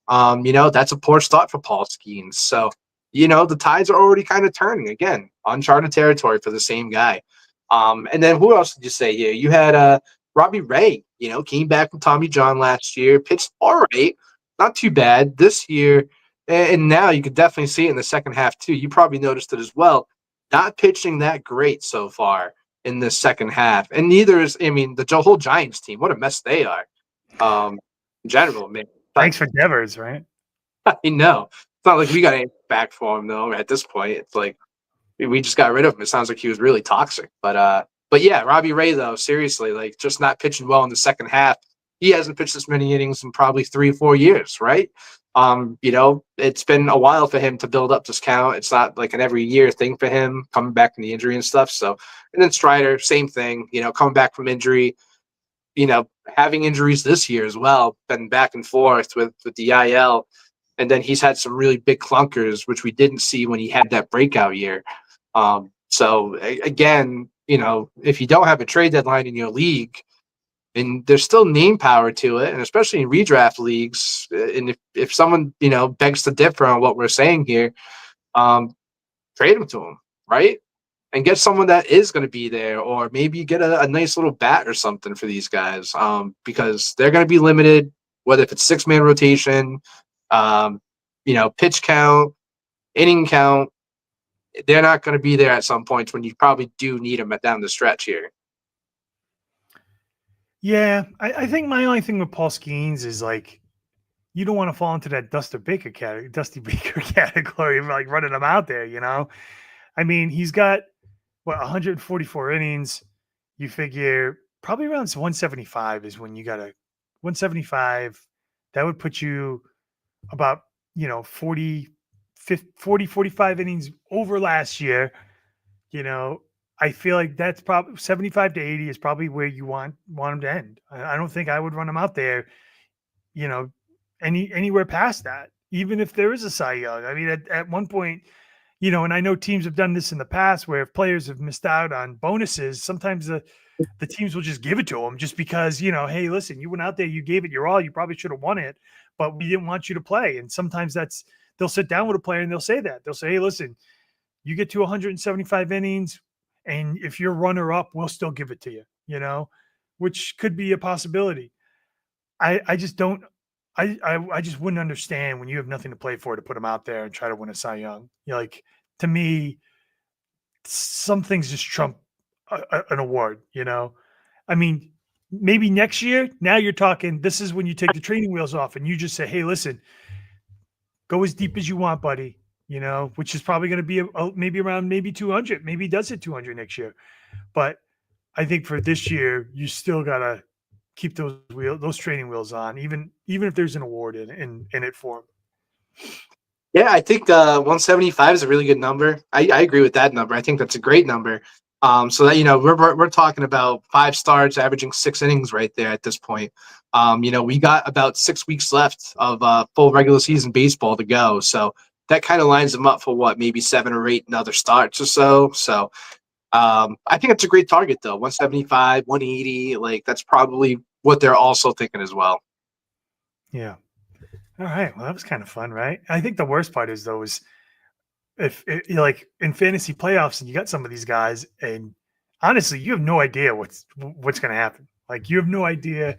That's a poor start for Paul Skeens. So, the tides are already kind of turning again, uncharted territory for the same guy. And then who else did you say here? You had Robbie Ray. Came back from Tommy John last year, pitched all right, not too bad this year. And now you could definitely see it in the second half, too. You probably noticed it as well. Not pitching that great so far in the second half. And neither is, the whole Giants team. What a mess they are. In general, man. Thanks for Devers, right? I know. It's not like we got anything back for him, though, at this point. It's like we just got rid of him. It sounds like he was really toxic. But yeah, Robbie Ray, though, seriously, just not pitching well in the second half. He hasn't pitched this many innings in probably 3 or 4 years, right? It's been a while for him to build up this count. It's not like an every year thing for him coming back from the injury and stuff. So, and then Strider, same thing, coming back from injury, having injuries this year as well, been back and forth with the IL. And then he's had some really big clunkers, which we didn't see when he had that breakout year. So again, if you don't have a trade deadline in your league, and there's still name power to it, and especially in redraft leagues. And if someone, begs to differ on what we're saying here, trade him to him, right? And get someone that is going to be there, or maybe get a nice little bat or something for these guys, because they're going to be limited, whether if it's 6-man rotation, pitch count, inning count. They're not going to be there at some points when you probably do need them down the stretch here. Yeah, I think my only thing with Paul Skeens is you don't want to fall into that Dusty Baker category of running him out there. He's got 144 innings. You figure probably around 175 is when you got 175. That would put you about 40, 45 innings over last year. I feel like that's probably 75 to 80 is probably where you want him to end. I don't think I would run him out there, anywhere past that, even if there is a Cy Young. At one point, and I know teams have done this in the past where if players have missed out on bonuses, sometimes the teams will just give it to them just because, hey, listen, you went out there, you gave it your all, you probably should have won it, but we didn't want you to play. And sometimes they'll sit down with a player and they'll say that. They'll say, hey, listen, you get to 175 innings, and if you're runner up, we'll still give it to you, which could be a possibility. I just don't, I just wouldn't understand when you have nothing to play for to put him out there and try to win a Cy Young. To me, some things just trump an award, maybe next year, now you're talking, this is when you take the training wheels off and you just say, hey, listen, go as deep as you want, buddy. which is probably going to be maybe around 200. Maybe he does hit 200 next year. But I think for this year, you still got to keep those training wheels on, even if there's an award in it for him. Yeah, I think 175 is a really good number. I agree with that number. I think that's a great number. So that we're talking about 5 starts, averaging 6 innings right there at this point. We got about 6 weeks left of full regular season baseball to go. So that kind of lines them up for maybe 7 or 8 another starts or so. So I think it's a great target though. 175, 180, like that's probably what they're also thinking as well. Yeah. All right. Well, that was kind of fun, right? I think the worst part is though is if like in fantasy playoffs and you got some of these guys, and honestly, you have no idea what's going to happen. Like you have no idea.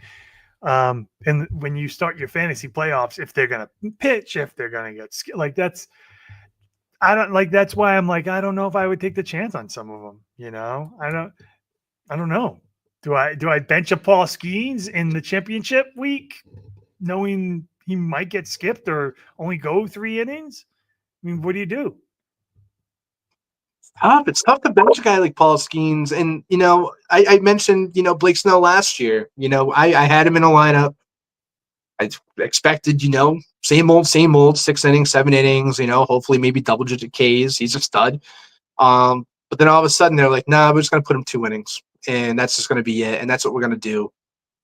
And when you start your fantasy playoffs, if they're going to pitch, if they're going to get like that's why I'm like, I don't know if I would take the chance on some of them. I don't know. Do I bench a Paul Skeens in the championship week, knowing he might get skipped or only go 3 innings? I mean, what do you do? It's tough to bench a guy like Paul Skeens. And, I mentioned, Blake Snell last year. I had him in a lineup. I expected, same old, 6 innings, 7 innings, hopefully maybe double-digit Ks. He's a stud. But then all of a sudden they're like, nah, we're just going to put him 2 innings. And that's just going to be it. And that's what we're going to do.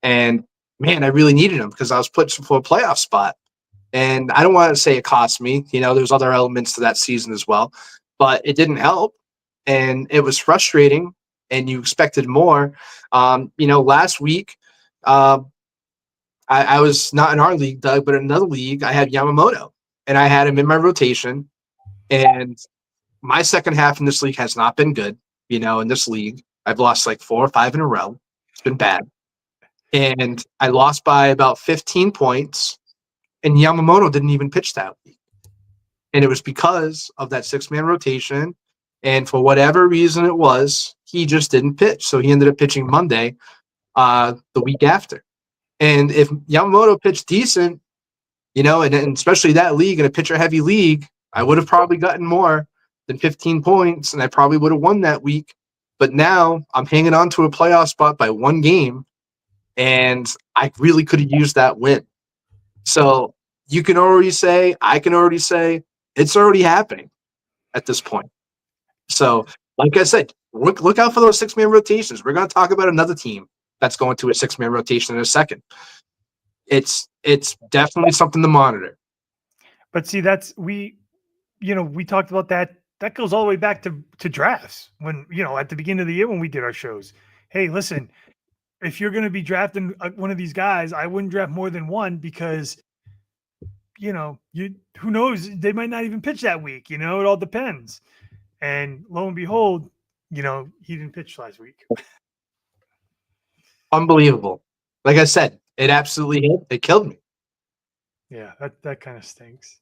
And, man, I really needed him because I was put for a playoff spot. And I don't want to say it cost me. There's other elements to that season as well. But it didn't help. And it was frustrating. And you expected more. Last week, I was not in our league, Doug, but in another league, I had Yamamoto. And I had him in my rotation. And my second half in this league has not been good. In this league, I've lost like 4 or 5 in a row. It's been bad. And I lost by about 15 points. And Yamamoto didn't even pitch that week. And it was because of that 6-man rotation. And for whatever reason it was, he just didn't pitch. So he ended up pitching Monday, the week after. And if Yamamoto pitched decent, and especially that league, in a pitcher-heavy league, I would have probably gotten more than 15 points, and I probably would have won that week. But now I'm hanging on to a playoff spot by 1 game, and I really could have used that win. So I can already say, it's already happening at this point. So, like I said, look out for those 6-man rotations. We're going to talk about another team that's going to a 6-man rotation in a second. It's definitely something to monitor. But see, we talked about that. That goes all the way back to drafts when, at the beginning of the year when we did our shows. Hey, listen, if you're going to be drafting one of these guys, I wouldn't draft more than 1 because, who knows? They might not even pitch that week. It all depends. And lo and behold, he didn't pitch last week. Unbelievable. Like I said, it absolutely hit. It killed me. Yeah, that kind of stinks.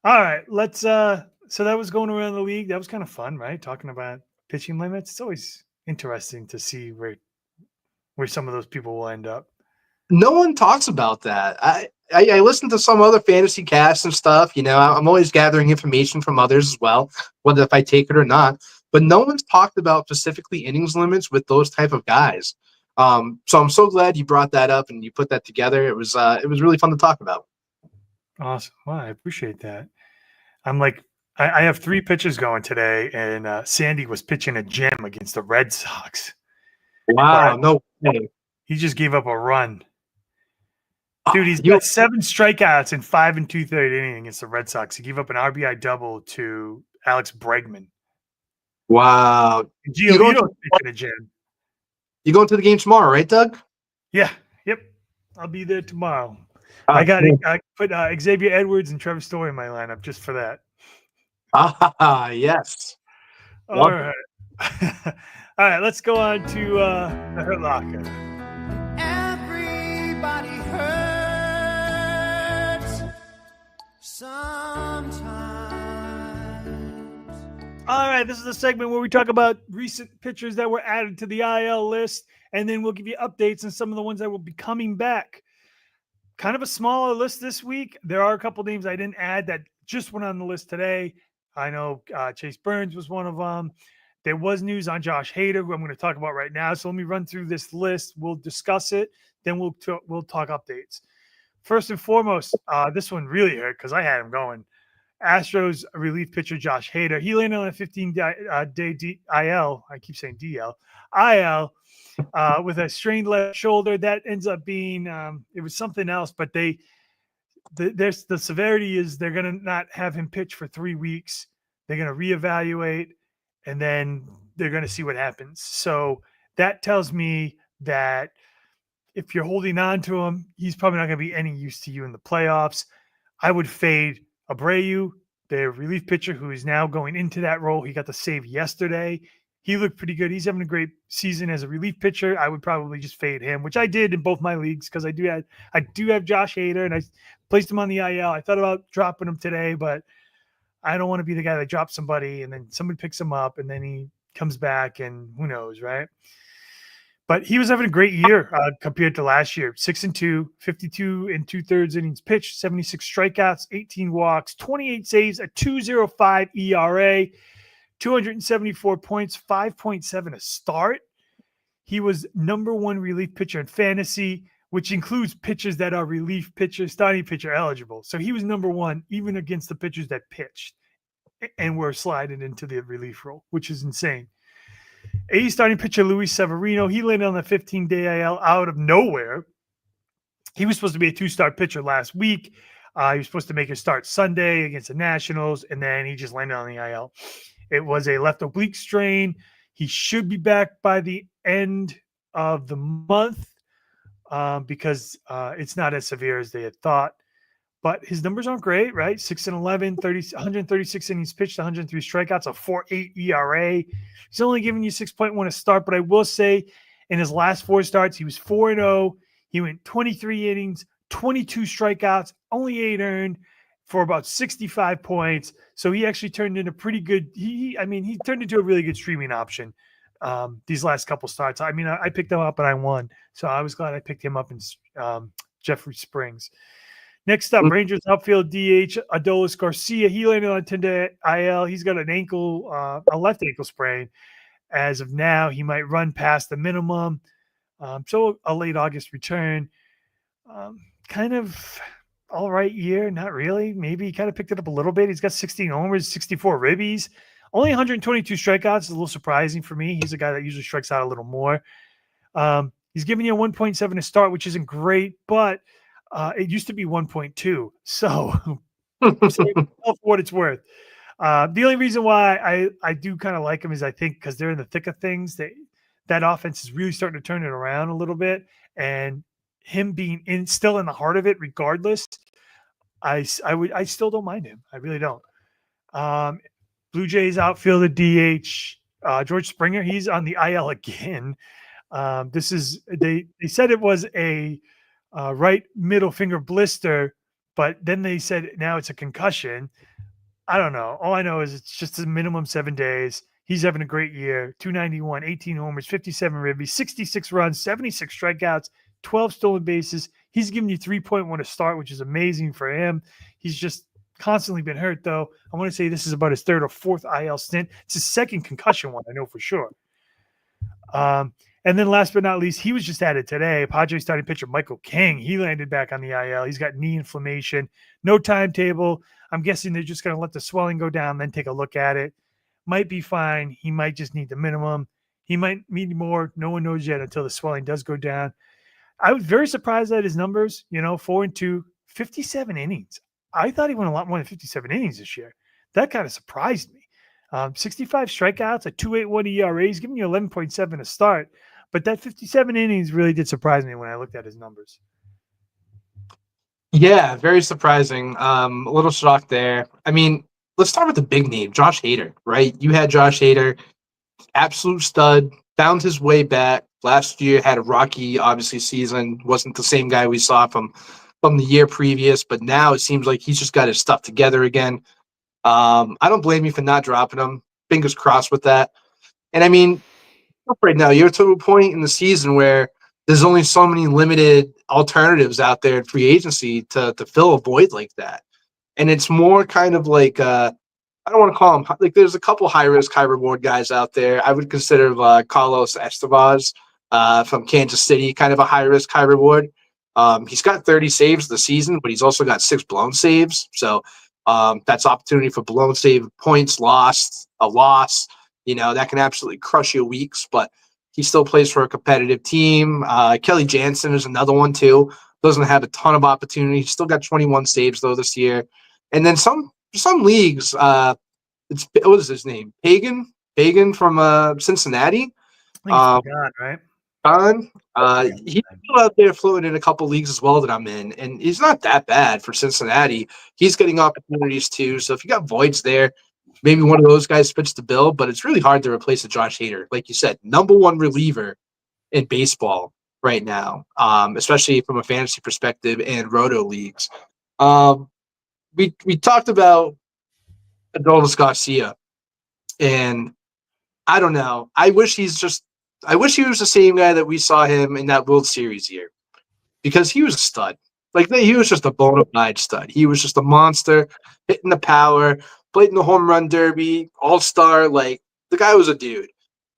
All right, let's so that was going around the league. That was kind of fun, right? Talking about pitching limits. It's always interesting to see where some of those people will end up. No one talks about that. I listen to some other fantasy casts and stuff. I'm always gathering information from others as well, whether if I take it or not. But no one's talked about specifically innings limits with those type of guys. So I'm so glad you brought that up and you put that together. It was really fun to talk about. Awesome. Well, I appreciate that. I'm like, I have 3 pitches going today, and Sandy was pitching a gem against the Red Sox. Wow, no way. He just gave up a run. Dude, he's got 7 strikeouts in 5 2/3 inning against the Red Sox. He gave up an RBI double to Alex Bregman. Wow. Giolito's pitching a gem. You going to the game tomorrow, right, Doug? Yeah. Yep. I'll be there tomorrow. I put Xavier Edwards and Trevor Story in my lineup just for that. Yes. All right. All right. Let's go on to the Hurt Locker. Everybody hurts sometimes. All right. This is the segment where we talk about recent pitchers that were added to the IL list, and then we'll give you updates on some of the ones that will be coming back. Kind of a smaller list this week. There are a couple names I didn't add that just went on the list today. I know Chase Burns was one of them. There was news on Josh Hader, who I'm going to talk about right now. So let me run through this list. We'll discuss it. Then we'll talk updates. First and foremost, this one really hurt because I had him going. Astros relief pitcher Josh Hader. He landed on a 15-day IL. I keep saying DL. IL with a strained left shoulder. That ends up being it was something else, but the severity is they're going to not have him pitch for 3 weeks. They're going to reevaluate, and then they're going to see what happens. So that tells me that if you're holding on to him, he's probably not going to be any use to you in the playoffs. I would fade Abreu, the relief pitcher who is now going into that role. He got the save yesterday. He looked pretty good. He's having a great season as a relief pitcher. I would probably just fade him, which I did in both my leagues because I do have Josh Hader, and I placed him on the IL. I thought about dropping him today, but I don't want to be the guy that drops somebody and then somebody picks him up and then he comes back and who knows, right? But he was having a great year compared to last year. 6-2, 52 and 2/3 innings pitched, 76 strikeouts, 18 walks, 28 saves, a 2.05 ERA, 274 points, 5.7 a start. He was number one relief pitcher in fantasy, which includes pitchers that are relief pitchers, starting pitcher eligible. So he was number one even against the pitchers that pitched and were sliding into the relief role, which is insane. A's starting pitcher Luis Severino, he landed on the 15-day IL out of nowhere. He was supposed to be a 2-star pitcher last week. He was supposed to make a start Sunday against the Nationals, and then he just landed on the IL. It was a left oblique strain. He should be back by the end of the month because it's not as severe as they had thought. But his numbers aren't great, right? 6-11, 136 innings pitched, 103 strikeouts, a 4.8 ERA. He's only giving you 6.1 a start, but I will say in his last 4 starts, he was 4-0. He went 23 innings, 22 strikeouts, only 8 earned for about 65 points. So he actually turned into pretty good. He turned into a really good streaming option these last couple starts. I mean, I picked him up and I won. So I was glad I picked him up in Jeffrey Springs. Next up, Rangers outfield DH Adolis Garcia. He landed on 10-day IL. He's got an ankle, a left ankle sprain. As of now, he might run past the minimum. So a late August return. Kind of all right year. Not really. Maybe he kind of picked it up a little bit. He's got 16 homers, 64 ribbies. Only 122 strikeouts is a little surprising for me. He's a guy that usually strikes out a little more. He's giving you a 1.7 a start, which isn't great, but it used to be 1.2. So for what it's worth. The only reason why I do kind of like him is I think because they're in the thick of things, that offense is really starting to turn it around a little bit. And him being still in the heart of it, regardless, I still don't mind him. I really don't. Blue Jays outfielder DH George Springer. He's on the IL again. They said it was a right middle finger blister, but then they said now it's a concussion. I don't know. All I know is it's just a minimum 7 days. He's having a great year. 291, 18 homers, 57 ribbies, 66 runs, 76 strikeouts, 12 stolen bases. He's giving you 3.1 a start, which is amazing for him. He's just constantly been hurt, though. I want to say this is about his 3rd or 4th IL stint. It's his 2nd concussion one, I know for sure. And then last but not least, he was just added today. Padres starting pitcher Michael King. He landed back on the IL. He's got knee inflammation. No timetable. I'm guessing they're just going to let the swelling go down, then take a look at it. Might be fine. He might just need the minimum. He might need more. No one knows yet until the swelling does go down. I was very surprised at his numbers. 4-2, 57 innings. I thought he went a lot more than 57 innings this year. That kind of surprised me. 65 strikeouts, a 2.81 ERA. He's giving you 11.7 a start. But that 57 innings really did surprise me when I looked at his numbers. Yeah, very surprising. A little shocked there. I mean, let's start with the big name, Josh Hader, right? You had Josh Hader, absolute stud, found his way back. Last year had a rocky, obviously, season. Wasn't the same guy we saw from the year previous, but now it seems like he's just got his stuff together again. I don't blame you for not dropping him. Fingers crossed with that. And I mean, right now, you're to a point in the season where there's only so many limited alternatives out there in free agency to fill a void like that. and it's more kind of like I don't want to call him like. There's a couple high risk, high reward guys out there. I would consider Carlos Estevez from Kansas City kind of a high risk, high reward. He's got 30 saves this season, but he's also got 6 blown saves. So that's opportunity for blown save points lost, a loss. That can absolutely crush your weeks, but he still plays for a competitive team. Kelly Jansen is another one too. Doesn't have a ton of opportunity. He's still got 21 saves though this year. And then some leagues, what is his name? Pagan from Cincinnati. I think it's God, right? Don, he's still out there floating in a couple leagues as well that I'm in, and he's not that bad for Cincinnati. He's getting opportunities too. So if you got voids there, maybe one of those guys fits the bill, but it's really hard to replace a Josh Hader. Like you said, #1 reliever in baseball right now, especially from a fantasy perspective and roto leagues. We talked about Adolis Garcia, and I don't know. I wish he was the same guy that we saw him in that World Series year, because he was a stud. Like he was just a bona fide stud. He was just a monster, hitting the power, played in the home run derby, all-star. Like the guy was a dude.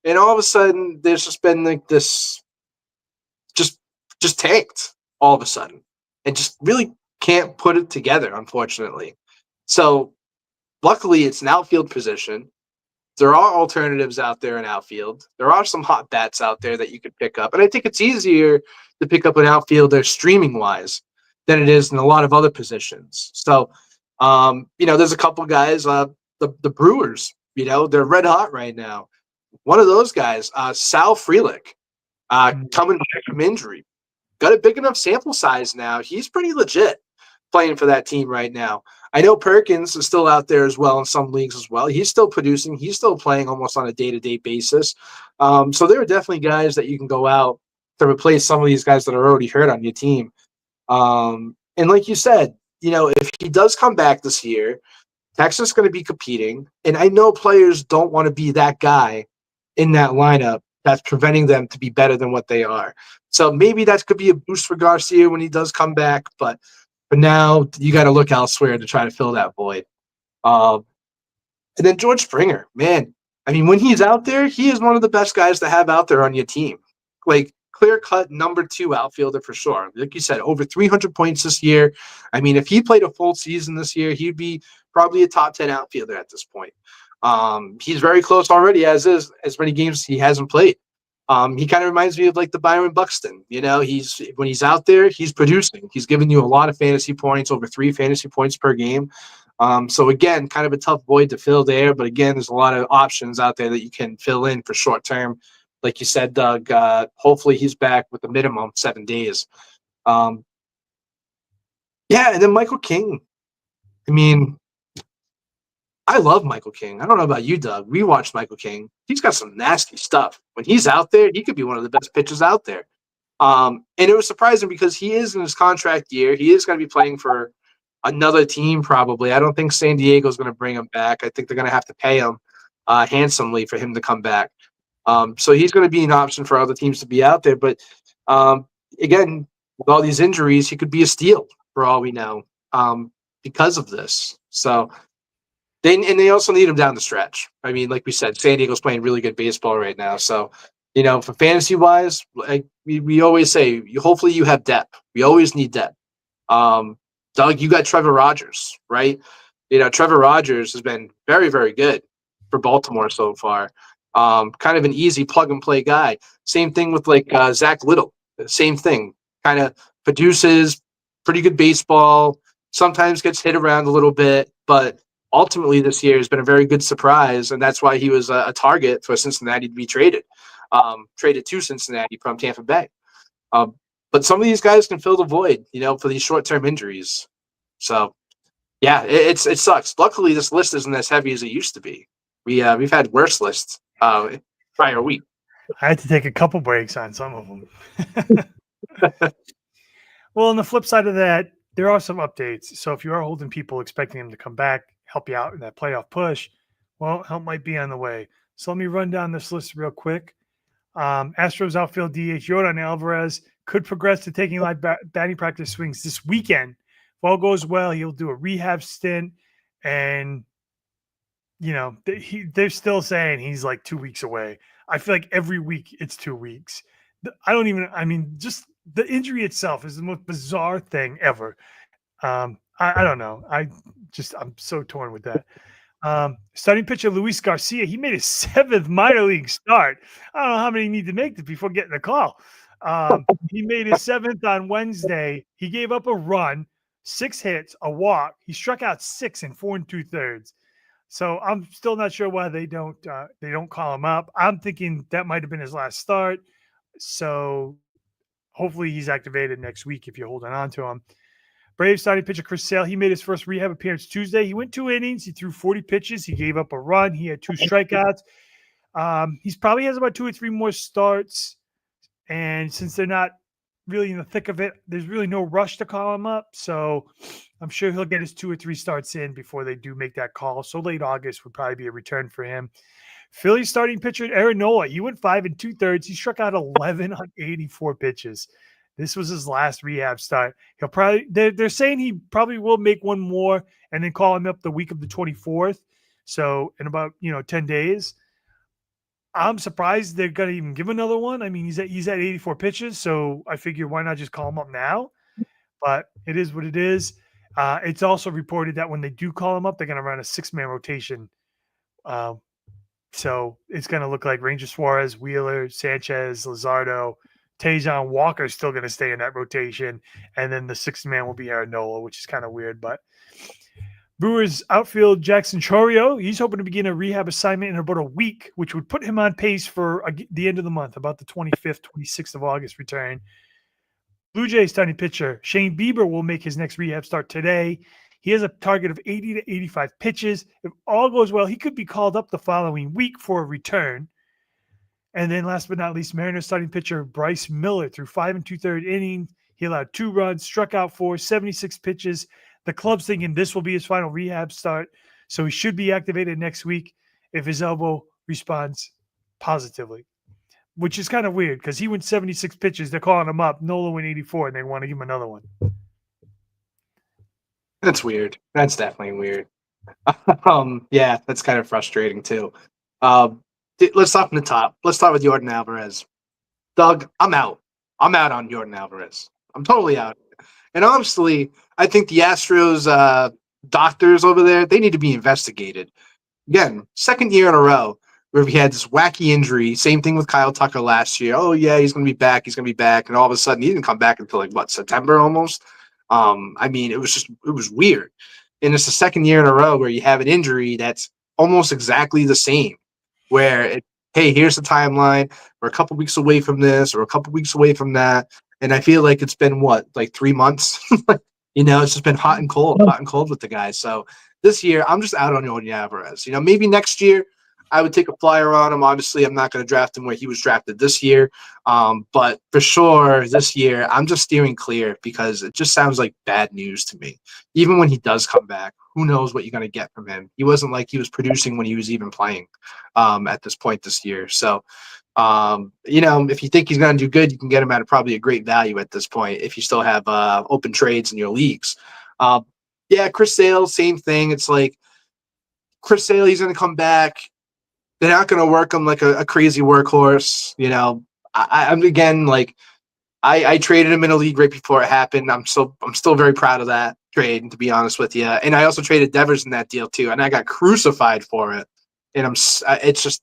And all of a sudden, there's just been like this, just tanked all of a sudden, and just really can't put it together, unfortunately. So luckily, it's an outfield position. There are alternatives out there in outfield. There are some hot bats out there that you could pick up. And I think it's easier to pick up an outfielder streaming-wise than it is in a lot of other positions. So, there's a couple guys, the Brewers, they're red hot right now. One of those guys, Sal Frelick, coming back from injury. Got a big enough sample size now. He's pretty legit playing for that team right now. I know Perkins is still out there as well in some leagues as well. He's still producing. He's still playing almost on a day-to-day basis. So there are definitely guys that you can go out to replace some of these guys that are already hurt on your team. And like you said, if he does come back this year, Texas is going to be competing. And I know players don't want to be that guy in that lineup that's preventing them to be better than what they are. So maybe that could be a boost for Garcia when he does come back. But for now, you got to look elsewhere to try to fill that void. And then George Springer, man. I mean, when he's out there, he is one of the best guys to have out there on your team. Like, clear-cut #2 outfielder for sure. Like you said, over 300 points this year. I mean, if he played a full season this year, he'd be probably a top 10 outfielder at this point. He's very close already, as many games he hasn't played. He kind of reminds me of like the Byron Buxton. When he's out there, he's producing. He's giving you a lot of fantasy points, over 3 fantasy points per game. So again, kind of a tough void to fill there. But again, there's a lot of options out there that you can fill in for short term. Like you said, Doug, hopefully he's back with a minimum 7 days. And then Michael King. I mean, I love Michael King. I don't know about you, Doug. We watched Michael King. He's got some nasty stuff. When he's out there, he could be one of the best pitchers out there. And it was surprising because he is in his contract year. He is going to be playing for another team probably. I don't think San Diego is going to bring him back. I think they're going to have to pay him handsomely for him to come back. So he's going to be an option for other teams to be out there. But again, with all these injuries, he could be a steal for all we know because of this. So they also need him down the stretch. I mean, like we said, San Diego's playing really good baseball right now. So, for fantasy wise, like we always say, hopefully you have depth. We always need depth. Doug, you got Trevor Rogers, right? Trevor Rogers has been very, very good for Baltimore so far. Kind of an easy plug and play guy. Same thing with like Zach Little. Same thing. Kind of produces pretty good baseball. Sometimes gets hit around a little bit, but ultimately this year has been a very good surprise, and that's why he was a target for Cincinnati to be traded to Cincinnati from Tampa Bay. But some of these guys can fill the void, for these short-term injuries. So, yeah, it sucks. Luckily, this list isn't as heavy as it used to be. We've had worse lists prior week. I had to take a couple breaks on some of them. Well, on the flip side of that, there are some updates. So if you are holding people expecting them to come back, help you out in that playoff push, well, help might be on the way. So let me run down this list real quick. Astros outfield DH Yordan Alvarez could progress to taking live batting practice swings this weekend If all goes well, he'll do a rehab stint, and they're still saying he's like 2 weeks away. I feel like every week it's 2 weeks. I mean, just the injury itself is the most bizarre thing ever. I don't know. I'm so torn with that. Starting pitcher Luis Garcia, he made his 7th minor league start. I don't know how many he need to make before getting a call. He made his 7th on Wednesday. He gave up a run, 6 hits, a walk. He struck out 6 in 4 2/3. So I'm still not sure why they don't call him up. I'm thinking that might have been his last start. So hopefully he's activated next week if you're holding on to him. Braves starting pitcher Chris Sale, he made his first rehab appearance Tuesday. He went 2 innings. He threw 40 pitches. He gave up a run. He had 2 strikeouts. He's probably has about 2 or 3 more starts. And since they're not really in the thick of it, there's really no rush to call him up. So I'm sure he'll get his 2 or 3 starts in before they do make that call. So late August would probably be a return for him. Phillies starting pitcher Aaron Nola, he went 5 2/3. He struck out 11 on 84 pitches. This was his last rehab start. He'll probably they're saying he probably will make one more and then call him up the week of the 24th. So in about 10 days. I'm surprised they're gonna even give another one. I mean, he's at 84 pitches, so I figure why not just call him up now? But it is what it is. It's also reported that when they do call him up, they're gonna run a 6-man rotation. So it's gonna look like Ranger Suarez, Wheeler, Sanchez, Luzardo, Tejon Walker is still gonna stay in that rotation, and then the 6th man will be Aaron Nola, which is kind of weird, but. Brewers outfield Jackson Chorio, he's hoping to begin a rehab assignment in about a week, which would put him on pace for the end of the month, about the 25th, 26th of August return. Blue Jays starting pitcher Shane Bieber will make his next rehab start today. He has a target of 80 to 85 pitches. If all goes well, he could be called up the following week for a return. And then last but not least, Mariners starting pitcher Bryce Miller threw 5 2/3 innings. He allowed 2 runs, struck out 4, 76 pitches. The club's thinking this will be his final rehab start, so he should be activated next week if his elbow responds positively, which is kind of weird because he went 76 pitches. They're calling him up. Nola went 84, and they want to give him another one. That's weird. That's definitely weird. Yeah, that's kind of frustrating too. Let's start from the top. Let's start with Jordan Alvarez. Doug, I'm out. I'm out on Jordan Alvarez. I'm totally out. And honestly, I think the Astros doctors over there, they need to be investigated. Again, 2nd year in a row where we had this wacky injury. Same thing with Kyle Tucker last year. Oh, yeah, he's going to be back. He's going to be back. And all of a sudden, he didn't come back until September almost. I mean, it was weird. And it's the 2nd year in a row where you have an injury that's almost exactly the same, where, hey, here's the timeline. We're a couple weeks away from this or a couple weeks away from that. And I feel like it's been, 3 months? It's just been hot and cold with the guys. So this year, I'm just out on Jordan Alvarez. Maybe next year I would take a flyer on him. Obviously, I'm not going to draft him where he was drafted this year. But for sure, this year, I'm just steering clear because it just sounds like bad news to me. Even when he does come back, who knows what you're going to get from him. He wasn't like he was producing when he was even playing at this point this year. So, if you think he's going to do good, you can get him at probably a great value at this point if you still have open trades in your leagues. Chris Sale, same thing. It's like Chris Sale, he's going to come back. They're not going to work him like a crazy workhorse. I'm again like I traded him in a league right before it happened. I'm still very proud of that trade, to be honest with you. And I also traded Devers in that deal too, and I got crucified for it. And it's just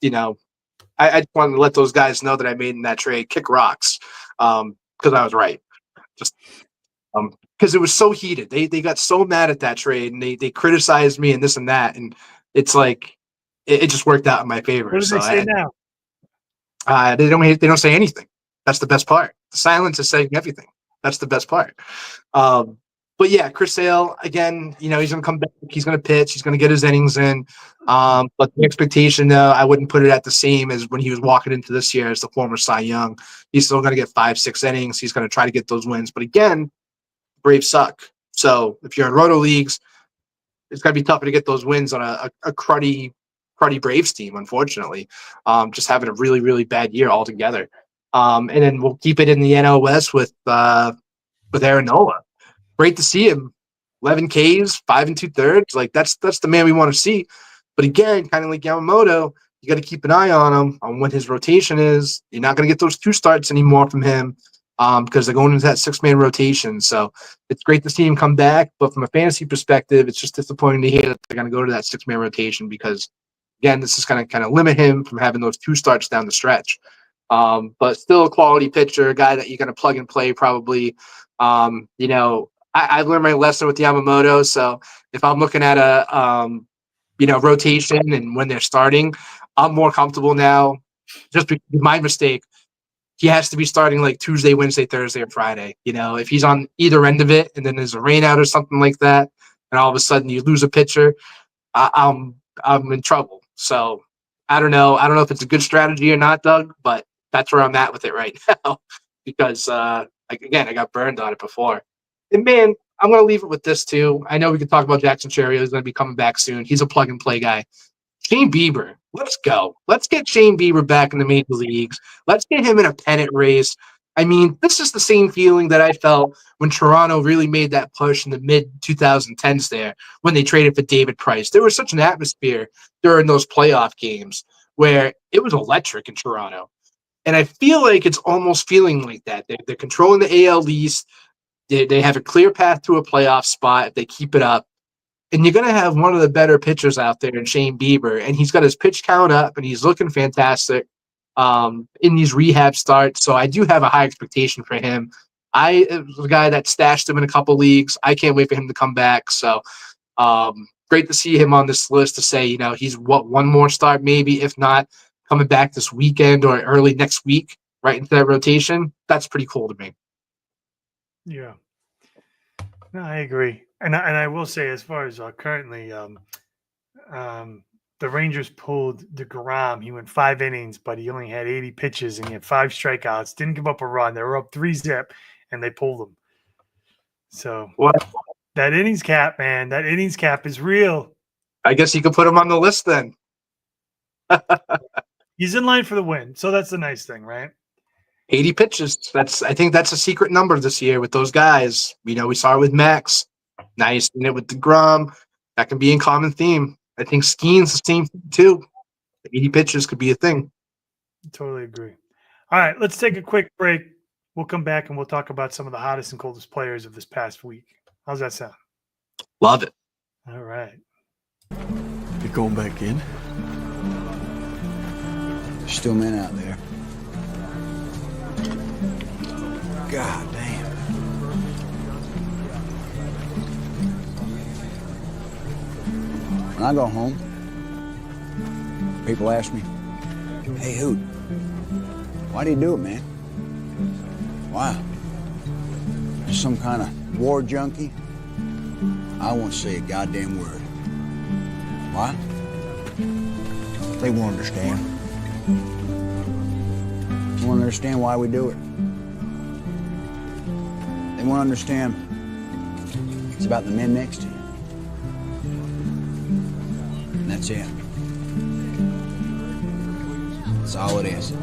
I just wanted to let those guys know that I made in that trade kick rocks because I was right. Just because it was so heated. They got so mad at that trade and they criticized me and this and that. And it's like it just worked out in my favor. What do they say now? They don't say anything. That's the best part. The silence is saying everything. That's the best part. But yeah, Chris Sale, again, he's going to come back. He's going to pitch. He's going to get his innings in. But the expectation, I wouldn't put it at the same as when he was walking into this year as the former Cy Young. He's still going to get 5-6 innings. He's going to try to get those wins. But again, Braves suck. So if you're in roto leagues, it's going to be tougher to get those wins on a cruddy Braves team, unfortunately. Just having a really, really bad year altogether. And then we'll keep it in the NL West with Aaron Nola. Great to see him 11 Ks, 5 2/3. Like that's the man we want to see. But again, kind of like Yamamoto, you got to keep an eye on him on when his rotation is. You're not going to get those 2 starts anymore from him because they're going into that 6-man rotation. So it's great to see him come back. But from a fantasy perspective, it's just disappointing to hear that they're going to go to that 6-man rotation because, again, this is going to kind of limit him from having those 2 starts down the stretch. But still a quality pitcher, a guy that you're going to plug and play probably. I've learned my lesson with Yamamoto. So if I'm looking at a rotation and when they're starting, I'm more comfortable now. Just because my mistake, he has to be starting like Tuesday, Wednesday, Thursday, or Friday. If he's on either end of it and then there's a rain out or something like that, and all of a sudden you lose a pitcher, I'm in trouble. So I don't know. I don't know if it's a good strategy or not, Doug, but that's where I'm at with it right now because, again, I got burned on it before. And, man, I'm going to leave it with this, too. I know we could talk about Jackson Cherio. He's going to be coming back soon. He's a plug-and-play guy. Shane Bieber, let's go. Let's get Shane Bieber back in the major leagues. Let's get him in a pennant race. I mean, this is the same feeling that I felt when Toronto really made that push in the mid-2010s there when they traded for David Price. There was such an atmosphere during those playoff games where it was electric in Toronto. And I feel like it's almost feeling like that. They're controlling the AL East. They have a clear path to a playoff spot if they keep it up. And you're going to have one of the better pitchers out there in Shane Bieber. And he's got his pitch count up, and he's looking fantastic in these rehab starts. So I do have a high expectation for him. I was a guy that stashed him in a couple leagues. I can't wait for him to come back. So great to see him on this list to say, he's one more start maybe, if not coming back this weekend or early next week, right into that rotation. That's pretty cool to me. Yeah. No, I agree. And I will say, as far as currently, the Rangers pulled DeGrom. He went 5 innings, but he only had 80 pitches and he had 5 strikeouts. Didn't give up a run. They were up 3-0, and they pulled him. So that innings cap, man, that innings cap is real. I guess you could put him on the list then. He's in line for the win, so that's the nice thing, right? 80 pitches. I think that's a secret number this year with those guys. We saw it with Max. Now you're seeing it with DeGrom. That can be a common theme. I think skiing's the same thing too. 80 pitches could be a thing. Totally agree. All right, let's take a quick break. We'll come back and we'll talk about some of the hottest and coldest players of this past week. How's that sound? Love it. All right. You're going back in? There's still men out there. God damn. When I go home, people ask me, "Hey, Hoot, why do you do it, man? Why? Just some kind of war junkie?" I won't say a goddamn word. Why? They won't understand. They won't understand why we do it. They won't understand it's about the men next to you. And that's it. That's all it is.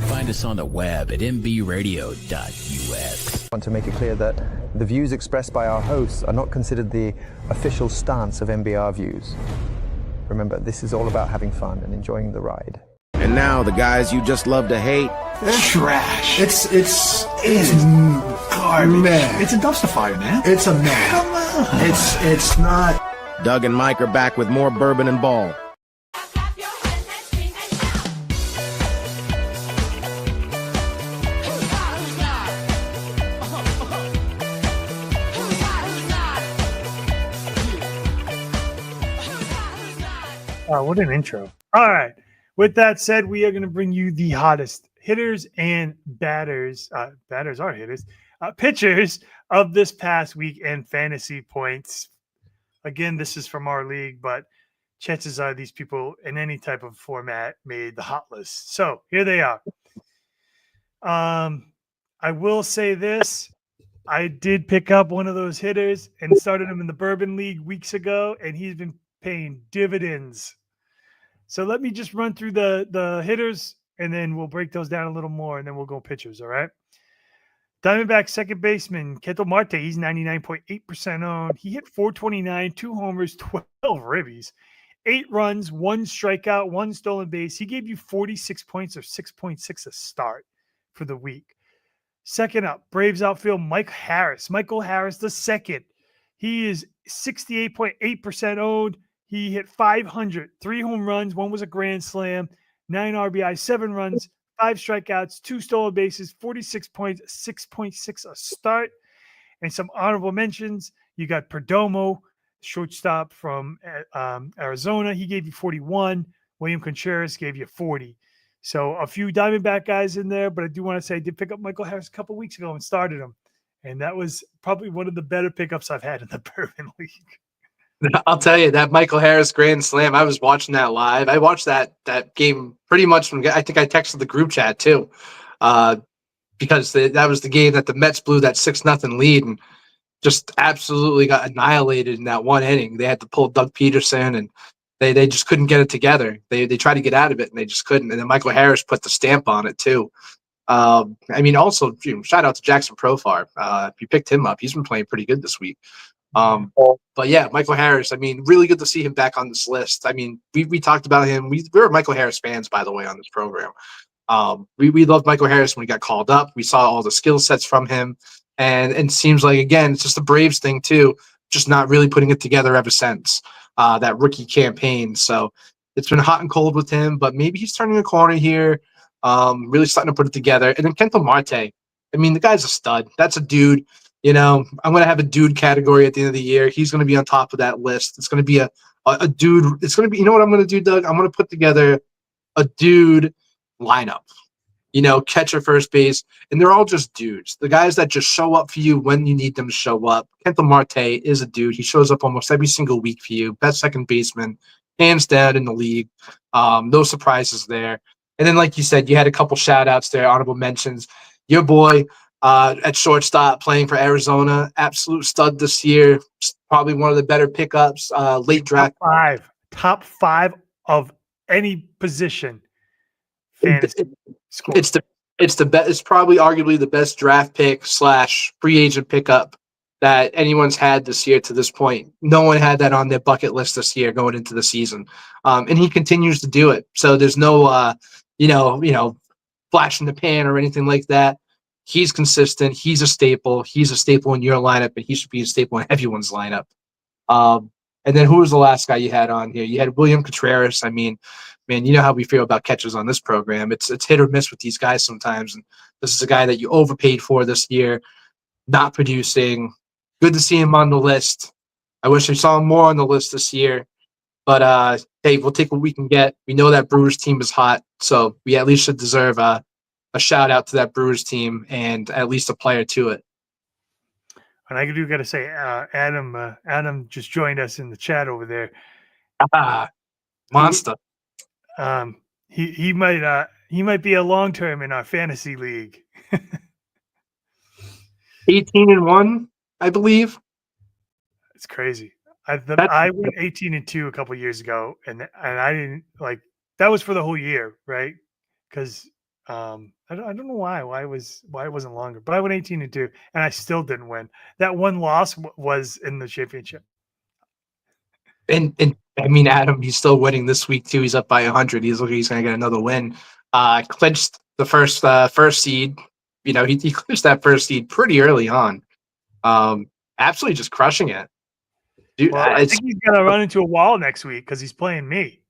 Find us on the web at mbradio.us. I want to make it clear that the views expressed by our hosts are not considered the official stance of MBR Views. Remember, this is all about having fun and enjoying the ride. And now the guys you just love to hate. Trash. It's garbage. Man. It's a dumpster fire, man. It's a man. Come on. It's not. Doug and Mike are back with more Bourbon and Ball. What an intro. All right. With that said, we are going to bring you the hottest hitters and batters. Batters are hitters. Pitchers of this past week and fantasy points. Again, this is from our league, but chances are these people in any type of format made the hot list. So here they are. I will say this. I did pick up one of those hitters and started him in the Bourbon League weeks ago, and he's been paying dividends. So let me just run through the hitters, and then we'll break those down a little more, and then we'll go pitchers, all right? Diamondback second baseman Ketel Marte, he's 99.8% owned. He hit 429, 2 homers, 12 ribbies, 8 runs, 1 strikeout, 1 stolen base. He gave you 46 points or 6.6 a start for the week. Second up, Braves outfield Michael Harris the second. He is 68.8% owned. He hit 500, 3 home runs, 1 was a grand slam, 9 RBI, 7 runs, 5 strikeouts, 2 stolen bases, 46 points, 6.6 a start. And some honorable mentions. You got Perdomo, shortstop from Arizona. He gave you 41. William Contreras gave you 40. So a few Diamondback guys in there, but I do want to say I did pick up Michael Harris a couple weeks ago and started him. And that was probably one of the better pickups I've had in the Bourbon League. I'll tell you, that Michael Harris grand slam, I was watching that live. I watched that game pretty much from, I think I texted the group chat too, because that was the game that the Mets blew that 6-0 lead and just absolutely got annihilated in that one inning. They had to pull Doug Peterson, and they just couldn't get it together. They tried to get out of it, and they just couldn't. And then Michael Harris put the stamp on it too. I mean, also, shout out to Jackson Profar. If you picked him up, he's been playing pretty good this week. But yeah, Michael Harris, I mean, really good to see him back on this list. I mean, we talked about him. We're Michael Harris fans, by the way, on this program. We loved Michael Harris when he got called up. We saw all the skill sets from him. And it seems like, again, it's just the Braves thing too, just not really putting it together ever since that rookie campaign. So it's been hot and cold with him, but maybe he's turning a corner here, really starting to put it together. And then Ketel Marte, I mean, the guy's a stud. That's a dude. You know, I'm going to have a dude category at the end of the year. He's going to be on top of that list. It's going to be a dude. It's going to be, you know what I'm going to do, Doug? I'm going to put together a dude lineup. You know, catcher, first base, and they're all just dudes. The guys that just show up for you when you need them to show up. Ketel Marte is a dude. He shows up almost every single week for you. Best second baseman, hands down in the league. No surprises there. And then, like you said, you had a couple shout-outs there, honorable mentions. Your boy at shortstop playing for Arizona, absolute stud this year. Probably one of the better pickups, late draft. Top five of any position. Fantasy. It's probably arguably the best draft pick / free agent pickup that anyone's had this year to this point. No one had that on their bucket list this year going into the season, and he continues to do it. So there's no flash in the pan or anything like that. He's consistent. He's a staple. He's a staple in your lineup, and he should be a staple in everyone's lineup. And then who was the last guy you had on here? You had William Contreras. I mean, man, you know how we feel about catchers on this program. It's hit or miss with these guys sometimes. And this is a guy that you overpaid for this year, not producing. Good to see him on the list. I wish I saw him more on the list this year. But, hey, we'll take what we can get. We know that Brewers team is hot, so we at least should deserve a shout-out to that Brewers team and at least a player to it. And I do got to say, Adam just joined us in the chat over there. Monster. He might be a long term in our fantasy league. 18-1, I believe. It's crazy. I went 18-2 a couple years ago, and I didn't like that was for the whole year, right? Because I don't know why it wasn't longer, but I went 18-2, and I still didn't win. That one loss was in the championship. And I mean, Adam, he's still winning this week too. He's up by 100. He's going to get another win. Clinched the first seed. You know, he clinched that first seed pretty early on. Absolutely just crushing it. Dude, well, I think he's going to run into a wall next week because he's playing me.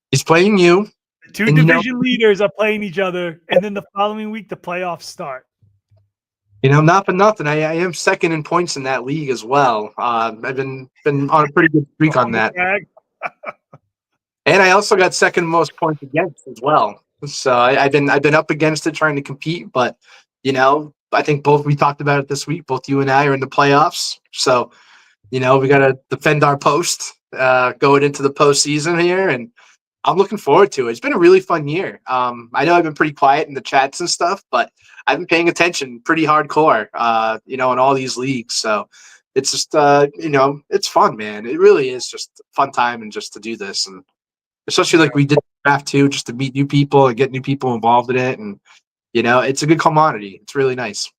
He's playing you. The two division leaders are playing each other, and then the following week the playoffs start. You know, not for nothing. I am second in points in that league as well. I've been on a pretty good streak on that. And I also got second most points against as well. So I've been up against it trying to compete, but you know, I think we talked about it this week. Both you and I are in the playoffs, so you know we got to defend our post going into the postseason here, and I'm looking forward to it. It's been a really fun year. I know I've been pretty quiet in the chats and stuff, but I've been paying attention pretty hardcore, in all these leagues. So it's just, it's fun, man. It really is just a fun time and just to do this. And especially like we did draft too, just to meet new people and get new people involved in it. And It's a good commodity. It's really nice.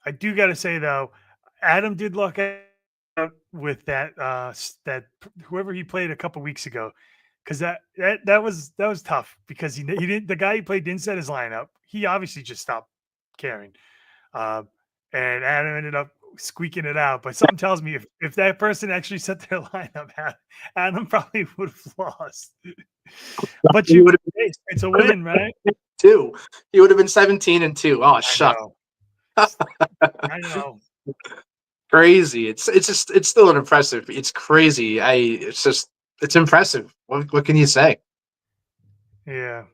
I do got to say though, Adam did luck out with that whoever he played a couple weeks ago, because that was tough because he didn't the guy he played didn't set his lineup. He obviously just stopped caring, uh, and Adam ended up squeaking it out. But something tells me if that person actually set their lineup, Adam probably would have lost. But it's a win, right? 2. He would have been 17-2. Oh, shuck. I know. Crazy. It's still an impressive. It's crazy. It's impressive. What can you say? Yeah.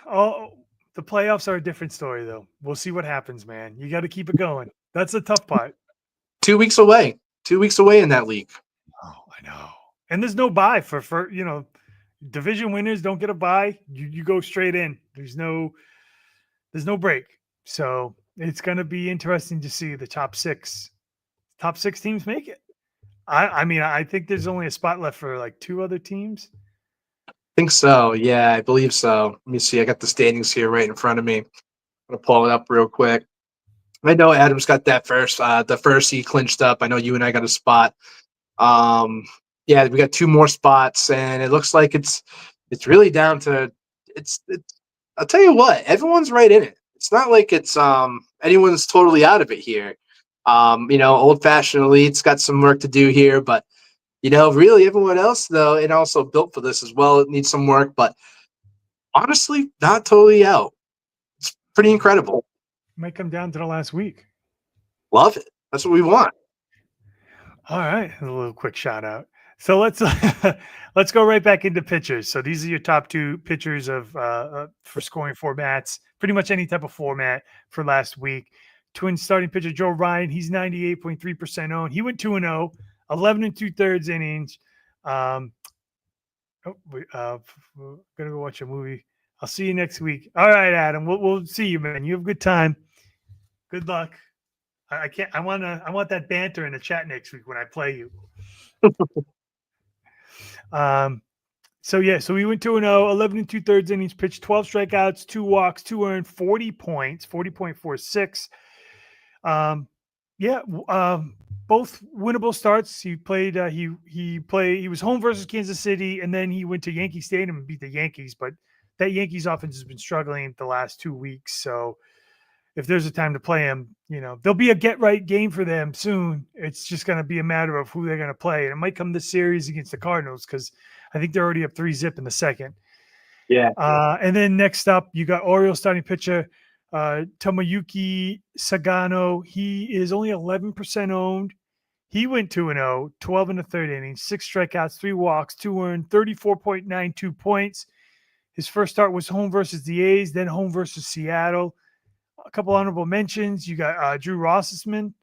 Oh, the playoffs are a different story though. We'll see what happens, man. You got to keep it going. That's the tough part. 2 weeks away. 2 weeks away in that league. Oh, I know. And there's no bye for division winners don't get a bye. You go straight in. There's no break. So it's going to be interesting to see the top six teams make it. I mean, I think there's only a spot left for like 2 other teams. I think so. Yeah, I believe so. Let me see. I got the standings here right in front of me. I'm going to pull it up real quick. I know Adam's got that the first he clinched up. I know you and I got a spot. Yeah, we got 2 more spots, and it looks like it's really down to it's. I'll tell you what, everyone's right in it. It's not like it's anyone's totally out of it here. Old fashioned elite's got some work to do here, but really everyone else though, and also built for this as well, it needs some work, but honestly, not totally out. It's pretty incredible. Might come down to the last week. Love it. That's what we want. All right, a little quick shout out. So let's go right back into pitchers. So these are your top 2 pitchers for scoring formats, pretty much any type of format for last week. Twins starting pitcher Joe Ryan, he's 98.3% owned. He went 2-0, 11 2/3 innings. Gonna go watch a movie. I'll see you next week. All right, Adam. We'll see you, man. You have a good time. Good luck. I want that banter in the chat next week when I play you. So we went 2-0, 11 2/3 innings pitched, 12 strikeouts, 2 walks, 2 earned, 40 points, 40.46. Both winnable starts. He played. He was home versus Kansas City, and then he went to Yankee Stadium and beat the Yankees. But that Yankees offense has been struggling the last 2 weeks. So if there's a time to play him, there'll be a get right game for them soon. It's just going to be a matter of who they're going to play, and it might come this series against the Cardinals because I think they're already up 3-0 in the second. Yeah. And then next up, you got Orioles starting pitcher Tomoyuki Sagano. He is only 11% owned. He went 2-0, 12 1/3 innings, 6 strikeouts, 3 walks, 2 earned, 34.92 points. His first start was home versus the A's, then home versus Seattle. A couple honorable mentions. You got Drew Rossman.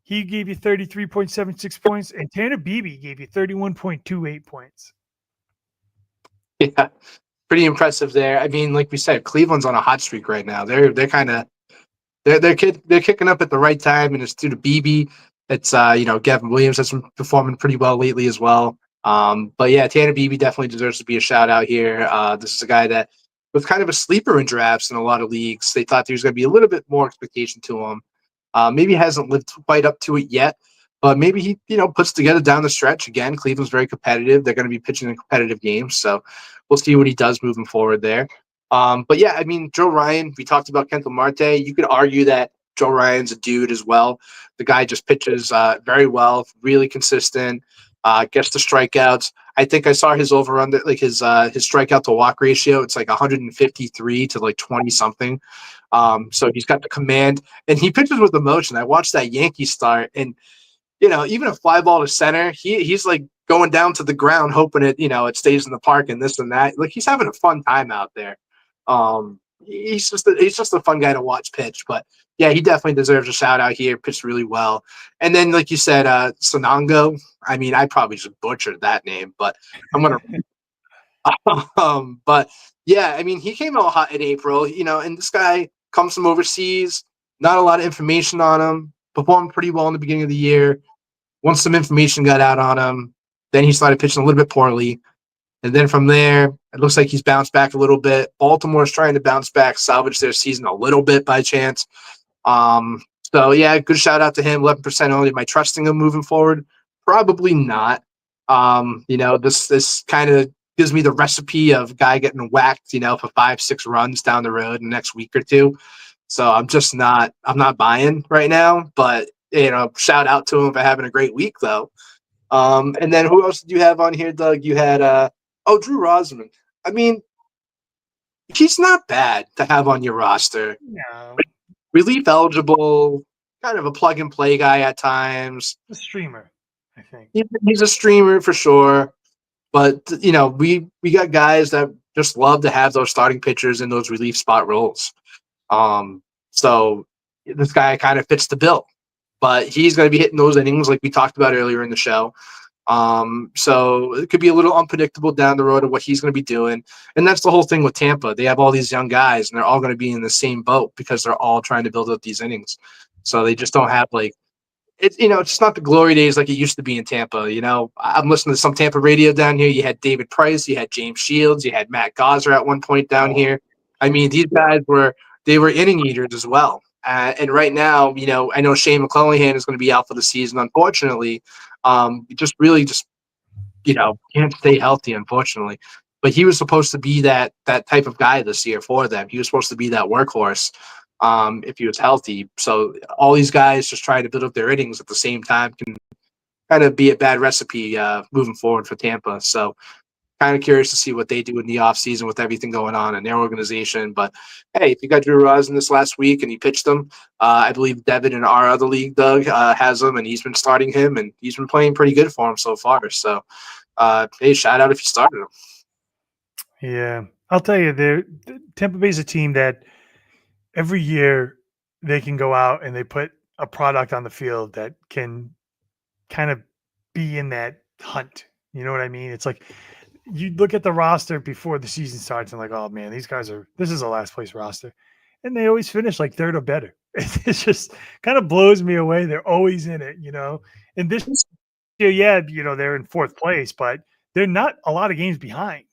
He gave you 33.76 points, and Tanner Beebe gave you 31.28 points. Yeah, pretty impressive there. I mean, like we said, Cleveland's on a hot streak right now. They're kicking up at the right time, and it's due to Beebe. It's Gavin Williams has been performing pretty well lately as well. But yeah, Tanner Beebe definitely deserves to be a shout out here. This is a guy that was kind of a sleeper in drafts in a lot of leagues. They thought there was going to be a little bit more expectation to him. Maybe hasn't lived quite up to it yet, but maybe he, puts together down the stretch. Again, Cleveland's very competitive. They're going to be pitching in competitive games, so we'll see what he does moving forward there. But yeah, I mean, Joe Ryan, we talked about Kento Marte. You could argue that Joe Ryan's a dude as well. The guy just pitches very well, really consistent, gets the strikeouts. I think I saw his over under, like his strikeout to walk ratio. It's like 153 to like 20 something. So he's got the command, and he pitches with emotion. I watched that Yankee start, and even a fly ball to center, he's like going down to the ground, hoping it stays in the park and this and that. Like he's having a fun time out there. He's just a fun guy to watch pitch. But yeah, he definitely deserves a shout out here. Pitched really well. And then, like you said, Sonango. I mean, I probably just butchered that name, but I'm gonna. But yeah, I mean, he came out hot in April. And this guy comes from overseas. Not a lot of information on him. Performed pretty well in the beginning of the year. Once some information got out on him, then he started pitching a little bit poorly. And then from there, it looks like he's bounced back a little bit. Baltimore's trying to bounce back, salvage their season a little bit by chance. So, yeah, good shout out to him. 11% owned. Am I trusting him moving forward? Probably not. This kind of gives me the recipe of guy getting whacked, for 5-6 runs down the road in the next week or two. So I'm not buying right now, but shout out to him for having a great week though. And then who else did you have on here, Doug? You had Drew Rosman. I mean, he's not bad to have on your roster. No, Relief eligible, kind of a plug and play guy at times. a streamer, I think. He's a streamer for sure. But we got guys that just love to have those starting pitchers in those relief spot roles. So this guy kind of fits the bill, but he's going to be hitting those innings like we talked about earlier in the show. So it could be a little unpredictable down the road of what he's going to be doing. And that's the whole thing with Tampa. They have all these young guys and they're all going to be in the same boat because they're all trying to build up these innings. So they just don't have it's just not the glory days like it used to be in Tampa. I'm listening to some Tampa radio down here. You had David Price, you had James Shields, you had Matt Gauser at one point down here. I mean, these guys were inning eaters as well. And right now, I know Shane McClellan is going to be out for the season, unfortunately. Just can't stay healthy, unfortunately. But he was supposed to be that type of guy this year for them. He was supposed to be that workhorse if he was healthy. So all these guys just trying to build up their innings at the same time can kind of be a bad recipe moving forward for Tampa. So kind of curious to see what they do in the offseason with everything going on in their organization. But, hey, if you got Drew Rosen this last week and he pitched them, I believe Devin in our other league, Doug, has him, and he's been starting him, and he's been playing pretty good for him so far. So, hey, shout out if you started him. Yeah. I'll tell you, Tampa Bay's a team that every year they can go out and they put a product on the field that can kind of be in that hunt. You know what I mean? It's like you look at the roster before the season starts and oh man, this is a last place roster. And they always finish like third or better. It just kind of blows me away. They're always in it, And this year, they're in fourth place, but they're not a lot of games behind.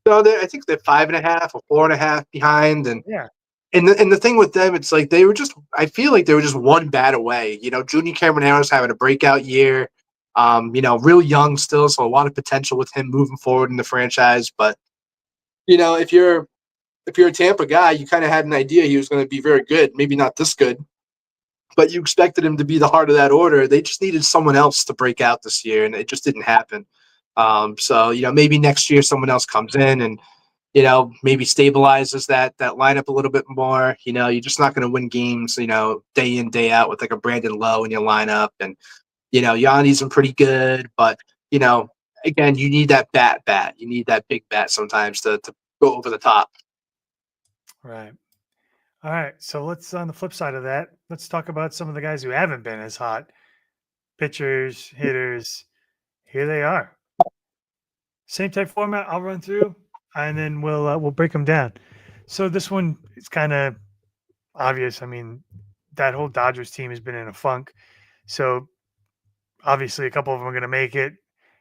No, I think they're 5.5 or 4.5 behind. And yeah. And the thing with them, it's like I feel like they were just one bat away. Junior Cameron-Harris having a breakout year. Real young still, so a lot of potential with him moving forward in the franchise. But if you're a Tampa guy, you kind of had an idea he was going to be very good. Maybe not this good, but you expected him to be the heart of that order. They just needed someone else to break out this year, and it just didn't happen. So maybe next year someone else comes in and maybe stabilizes that lineup a little bit more. You're just not going to win games, day in, day out with a Brandon Lowe in your lineup. And, Yanni's been pretty good, but, again, you need that bat. You need that big bat sometimes to go over the top. Right. All right. So let's, on the flip side of that, let's talk about some of the guys who haven't been as hot. Pitchers, hitters. Here they are. Same type format I'll run through, and then we'll break them down. So this one is kind of obvious. I mean, that whole Dodgers team has been in a funk. So obviously a couple of them are going to make it.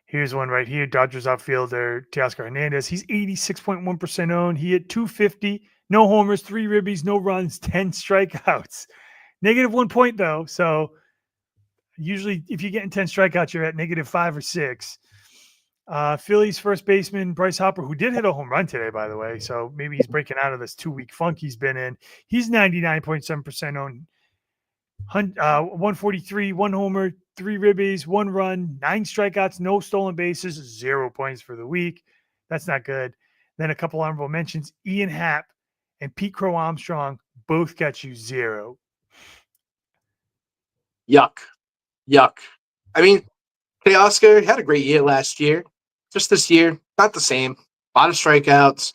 Here's one right here. Dodgers outfielder Teoscar Hernandez. He's 86.1% owned. He hit 250, no homers, 3 ribbies, no runs, 10 strikeouts. -1 point though. So usually if you're getting 10 strikeouts, you're at -5 or 6. Phillies first baseman Bryce Harper, who did hit a home run today, by the way. So maybe he's breaking out of this 2-week funk he's been in. He's 99.7% owned. 143, 1 homer, 3 ribbies, 1 run, 9 strikeouts, no stolen bases, 0 points for the week. That's not good. Then a couple honorable mentions. Ian Happ and Pete Crow Armstrong both got you 0. Yuck. I mean, Teoscar had a great year last year. Just this year, not the same. A lot of strikeouts.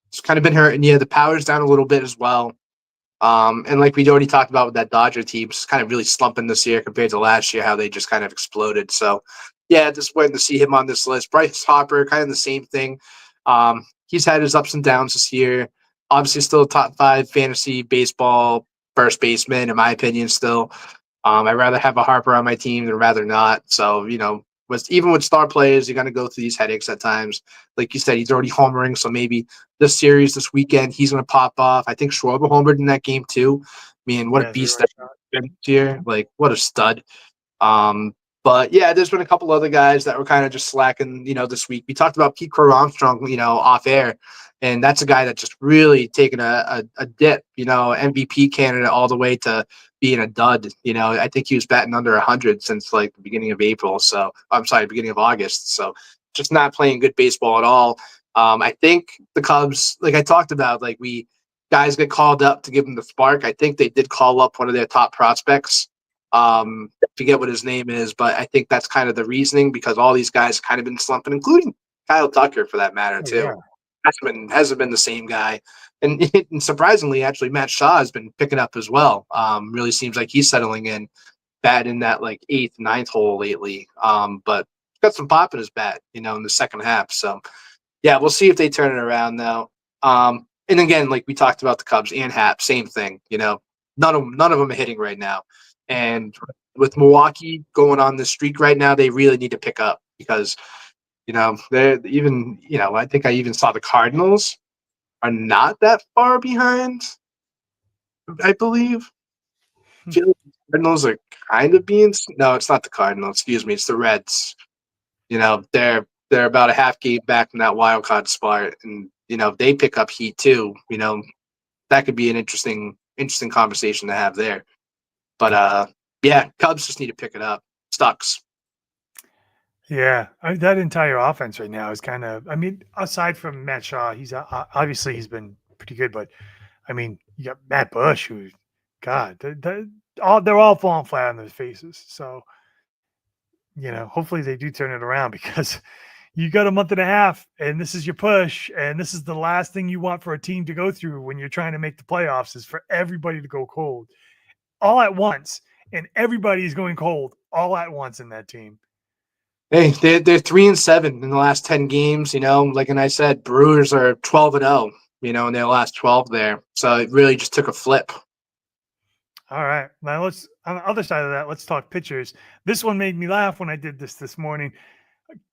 It's kind of been hurting you. The power's down a little bit as well. And like we already talked about with that Dodger team, it's kind of really slumping this year compared to last year, how they just kind of exploded. So, yeah, disappointing to see him on this list. Bryce Harper, kind of the same thing. He's had his ups and downs this year. Obviously, still a top 5 fantasy baseball first baseman, in my opinion, still. I'd rather have a Harper on my team than rather not. So, even with star players, you're going to go through these headaches at times. Like you said, he's already homering, so maybe this series, this weekend, he's going to pop off. I think Schwarber homered in that game too. I mean, what a beast that been this year! Like, what a stud. But yeah, there's been a couple other guys that were kind of just slacking, this week. We talked about Pete Crow Armstrong, off air, and that's a guy that just really taken a dip, MVP candidate all the way to being a dud. I think he was batting under 100 since like the beginning of April. So I'm sorry, beginning of August. So just not playing good baseball at all. I think the Cubs, like I talked about, like guys get called up to give them the spark. I think they did call up one of their top prospects. Forget what his name is, but I think that's kind of the reasoning because all these guys kind of been slumping, including Kyle Tucker for that matter too. Hasn't been the same guy, and surprisingly, actually, Matt Shaw has been picking up as well. Really seems like he's settling in, bat in that like 8th, 9th hole lately. But got some pop in his bat, in the second half. So yeah, we'll see if they turn it around though. And again, like we talked about the Cubs and Hap, same thing. None of them are hitting right now. And with Milwaukee going on this streak right now, they really need to pick up because, they're even, I think I even saw the Cardinals are not that far behind, I believe. I feel like the Cardinals are kind of being – no, it's not the Cardinals. Excuse me. It's the Reds. They're about a half game back from that wild card spot. And, if they pick up heat too, that could be an interesting conversation to have there. But, yeah, Cubs just need to pick it up. Sucks. Yeah, that entire offense right now is kind of. I mean, aside from Matt Shaw, he's obviously he's been pretty good, but I mean, you got Matt Bush, who, God, they're all falling flat on their faces. So, hopefully they do turn it around because you got a month and a half, and this is your push, and this is the last thing you want for a team to go through when you're trying to make the playoffs is for everybody to go cold, all at once, and everybody is going cold all at once in that team. Hey, they're 3-7 in the last 10 games. Like I said, Brewers are 12-0. In their last 12 there. So it really just took a flip. All right, now let's on the other side of that. Let's talk pitchers. This one made me laugh when I did this morning.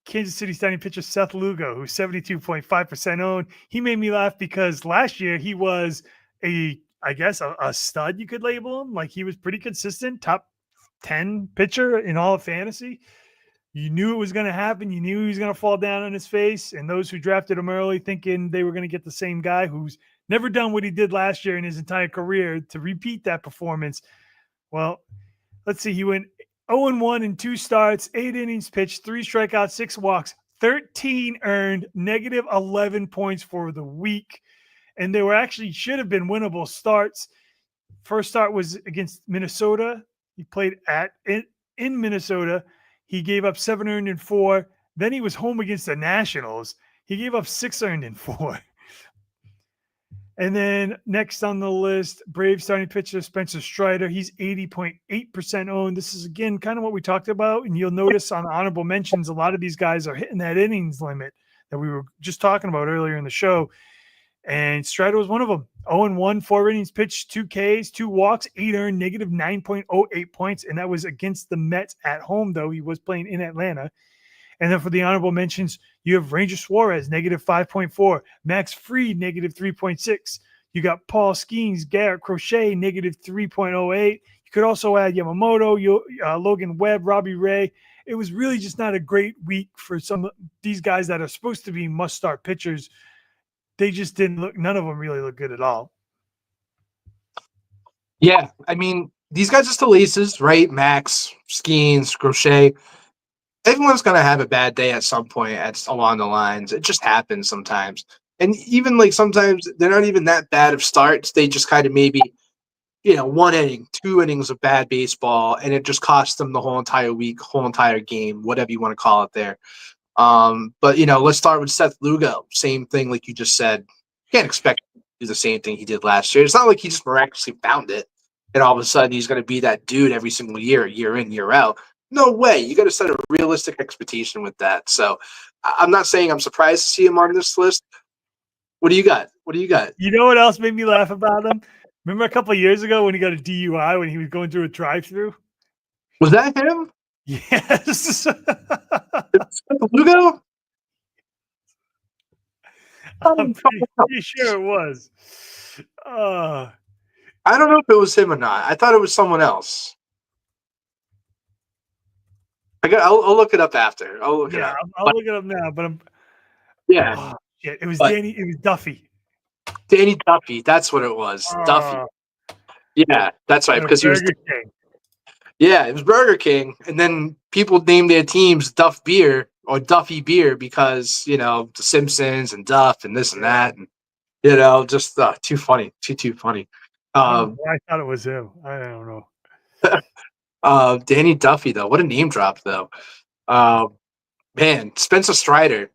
Kansas City starting pitcher Seth Lugo, who's 72.5% owned. He made me laugh because last year he was a stud. You could label him like he was pretty consistent, top 10 pitcher in all of fantasy. You knew it was going to happen. You knew he was going to fall down on his face. And those who drafted him early thinking they were going to get the same guy who's never done what he did last year in his entire career to repeat that performance. Well, let's see. He went 0-1 in 2 starts, 8 innings pitched, 3 strikeouts, 6 walks, 13 earned, negative 11 points for the week. And they were actually should have been winnable starts. First start was against Minnesota. He played in Minnesota. He gave up 7 earned in 4. Then he was home against the Nationals. He gave up 6 earned in 4. And then next on the list, Braves starting pitcher Spencer Strider. He's 80.8% owned. This is, again, kind of what we talked about. And you'll notice on the honorable mentions, a lot of these guys are hitting that innings limit that we were just talking about earlier in the show. And Strider was one of them. 0-1, 4 innings pitched, 2 Ks, 2 walks, 8 earned, negative 9.08 points. And that was against the Mets at home, though. He was playing in Atlanta. And then for the honorable mentions, you have Ranger Suarez, negative 5.4. Max Fried, negative 3.6. You got Paul Skeens, Garrett Crochet, negative 3.08. You could also add Yamamoto, Logan Webb, Robbie Ray. It was really just not a great week for some of these guys that are supposed to be must-start pitchers. They just didn't look – none of them really look good at all. Yeah, I mean, these guys are still aces, right? Max, Skeens, Crochet. Everyone's going to have a bad day at some point along the lines. It just happens sometimes. And even like sometimes they're not even that bad of starts. They just kind of maybe, 1 inning, 2 innings of bad baseball, and it just costs them the whole entire week, whole entire game, whatever you want to call it there. But, let's start with Seth Lugo. Same thing like you just said. You can't expect him to do the same thing he did last year. It's not like he just miraculously found it, and all of a sudden he's going to be that dude every single year in, year out. No way. You got to set a realistic expectation with that. So I'm not saying I'm surprised to see him on this list. What do you got? You know what else made me laugh about him? Remember a couple of years ago when he got a DUI when he was going through a drive-through? Was that him? Yes. Lugo? I'm pretty sure it was. I don't know if it was him or not. I thought it was someone else. I'll look it up after. I'll look it up. I'll look it up now. But Yeah. oh, shit, it was But Danny. It was Duffy. Danny Duffy. That's what it was. Duffy. Yeah, that's right. Because he was. Burger King. Yeah, it was Burger King, and then people named their teams Duff Beer or Duffy Beer because the Simpsons and Duff and this and that, and just too funny, too funny. I thought it was him. I don't know. Danny Duffy though, what a name drop though. Man, Spencer Strider.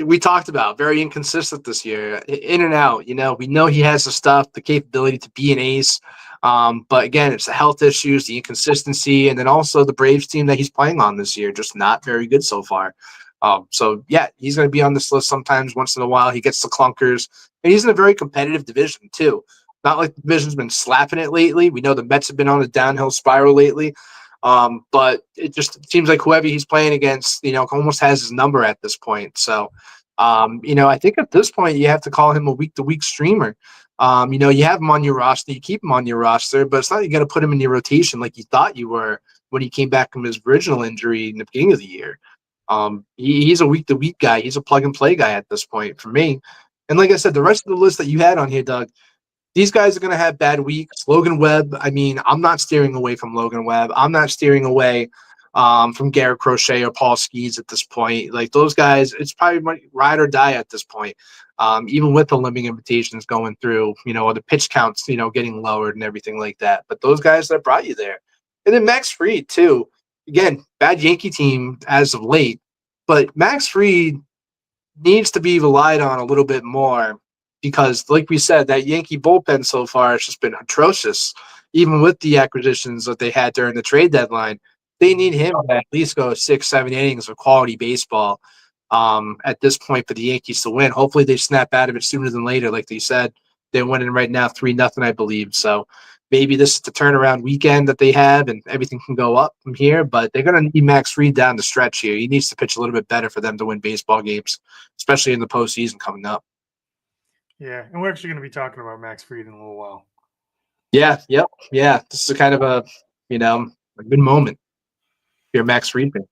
We talked about very inconsistent this year, in and out. We know he has the stuff, the capability to be an ace. But again, it's the health issues, the inconsistency, and then also the Braves team that he's playing on this year, just not very good so far. So yeah, he's going to be on this list sometimes. Once in a while, he gets the clunkers, and he's in a very competitive division too. Not like the division's been slapping it lately. We know the Mets have been on a downhill spiral lately. But it just seems like whoever he's playing against, almost has his number at this point. So, I think at this point you have to call him a week-to-week streamer. You have him on your roster, you keep him on your roster, but it's not you got to put him in your rotation like you thought you were when he came back from his original injury in the beginning of the year. He's a week-to-week guy. He's a plug-and-play guy at this point for me. And like I said, the rest of the list that you had on here, Doug, these guys are going to have bad weeks. Logan Webb, I'm not steering away from Logan Webb. I'm not steering away from Garrett Crochet or Paul Skeens at this point. Like those guys, it's probably ride or die at this point. Even with the limiting invitations going through, or the pitch counts, getting lowered and everything like that. But those guys that brought you there. And then Max Fried, too. Again, bad Yankee team as of late. But Max Fried needs to be relied on a little bit more. Because, like we said, that Yankee bullpen so far has just been atrocious. Even with the acquisitions that they had during the trade deadline, they need him to at least go 6-7 innings of quality baseball at this point for the Yankees to win. Hopefully, they snap out of it sooner than later. Like they said, they're winning right now 3-0, I believe. So maybe this is the turnaround weekend that they have, and everything can go up from here. But they're going to need Max Fried down the stretch here. He needs to pitch a little bit better for them to win baseball games, especially in the postseason coming up. Yeah, and we're actually going to be talking about Max Fried in a little while. Yeah, yep, yeah. This is kind of a good moment. You're Max Fried fan.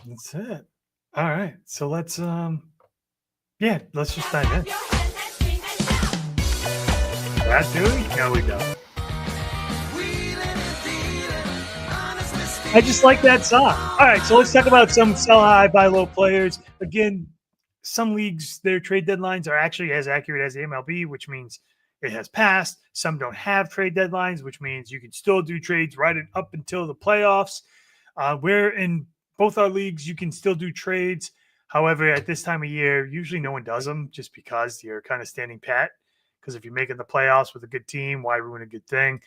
That's it. All right, so let's just dive in. That doing? No, we don't. I just like that song. All right, so let's talk about some sell high, buy low players. Again, some leagues, their trade deadlines are actually as accurate as the MLB, which means it has passed. Some don't have trade deadlines, which means you can still do trades right up until the playoffs. Where in both our leagues, you can still do trades. However, at this time of year, usually no one does them just because you're kind of standing pat. Because if you're making the playoffs with a good team, why ruin a good thing?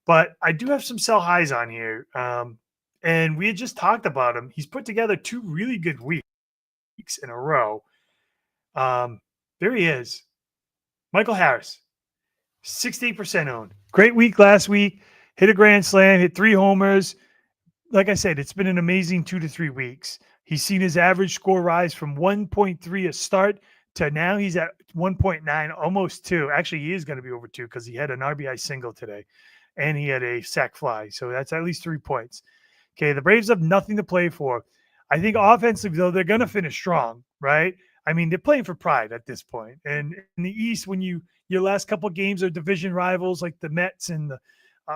But I do have some sell highs on here. And we had just talked about him. He's put together 2 really good weeks in a row. There he is. Michael Harris, 68% owned. Great week last week. Hit a grand slam, hit 3 homers. Like I said, it's been an amazing 2 to 3 weeks. He's seen his average score rise from 1.3 a start to now he's at 1.9, almost 2. Actually, he is going to be over 2 because he had an RBI single today and he had a sac fly. So that's at least 3 points. Okay, the Braves have nothing to play for. I think offensively, though, they're going to finish strong, right? I mean, they're playing for pride at this point. And in the East, when your last couple of games are division rivals like the Mets and the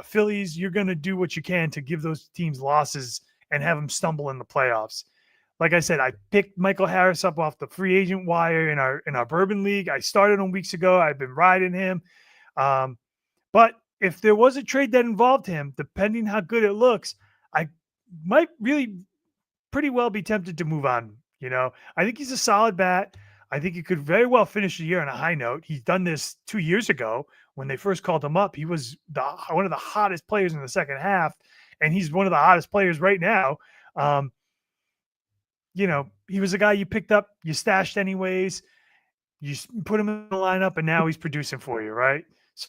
Phillies, you're going to do what you can to give those teams losses and have them stumble in the playoffs. Like I said, I picked Michael Harris up off the free agent wire in our Bourbon League. I started him weeks ago. I've been riding him. But if there was a trade that involved him, depending how good it looks, I might really pretty well be tempted to move on. I think he's a solid bat. I think he could very well finish the year on a high note. He's done this 2 years ago when they first called him up. He was one of the hottest players in the second half, and he's one of the hottest players right now. He was a guy you picked up, you stashed anyways. You put him in the lineup, and now he's producing for you, right? So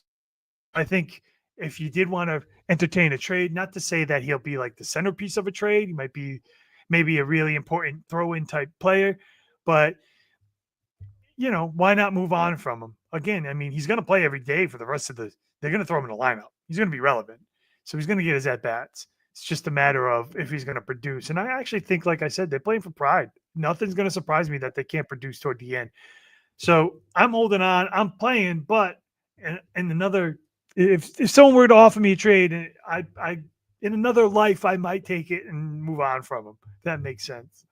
I think if you did want to entertain a trade, not to say that he'll be like the centerpiece of a trade, he might be maybe a really important throw-in type player, but why not move on from him? Again, I mean, he's going to play every day for the rest of they're going to throw him in the lineup. He's going to be relevant. So he's going to get his at-bats. It's just a matter of if he's going to produce. And I actually think, like I said, they're playing for pride. Nothing's going to surprise me that they can't produce toward the end. So I'm holding on. I'm playing, but in another, if someone were to offer me a trade, I in another life, I might take it and move on from him. That makes sense.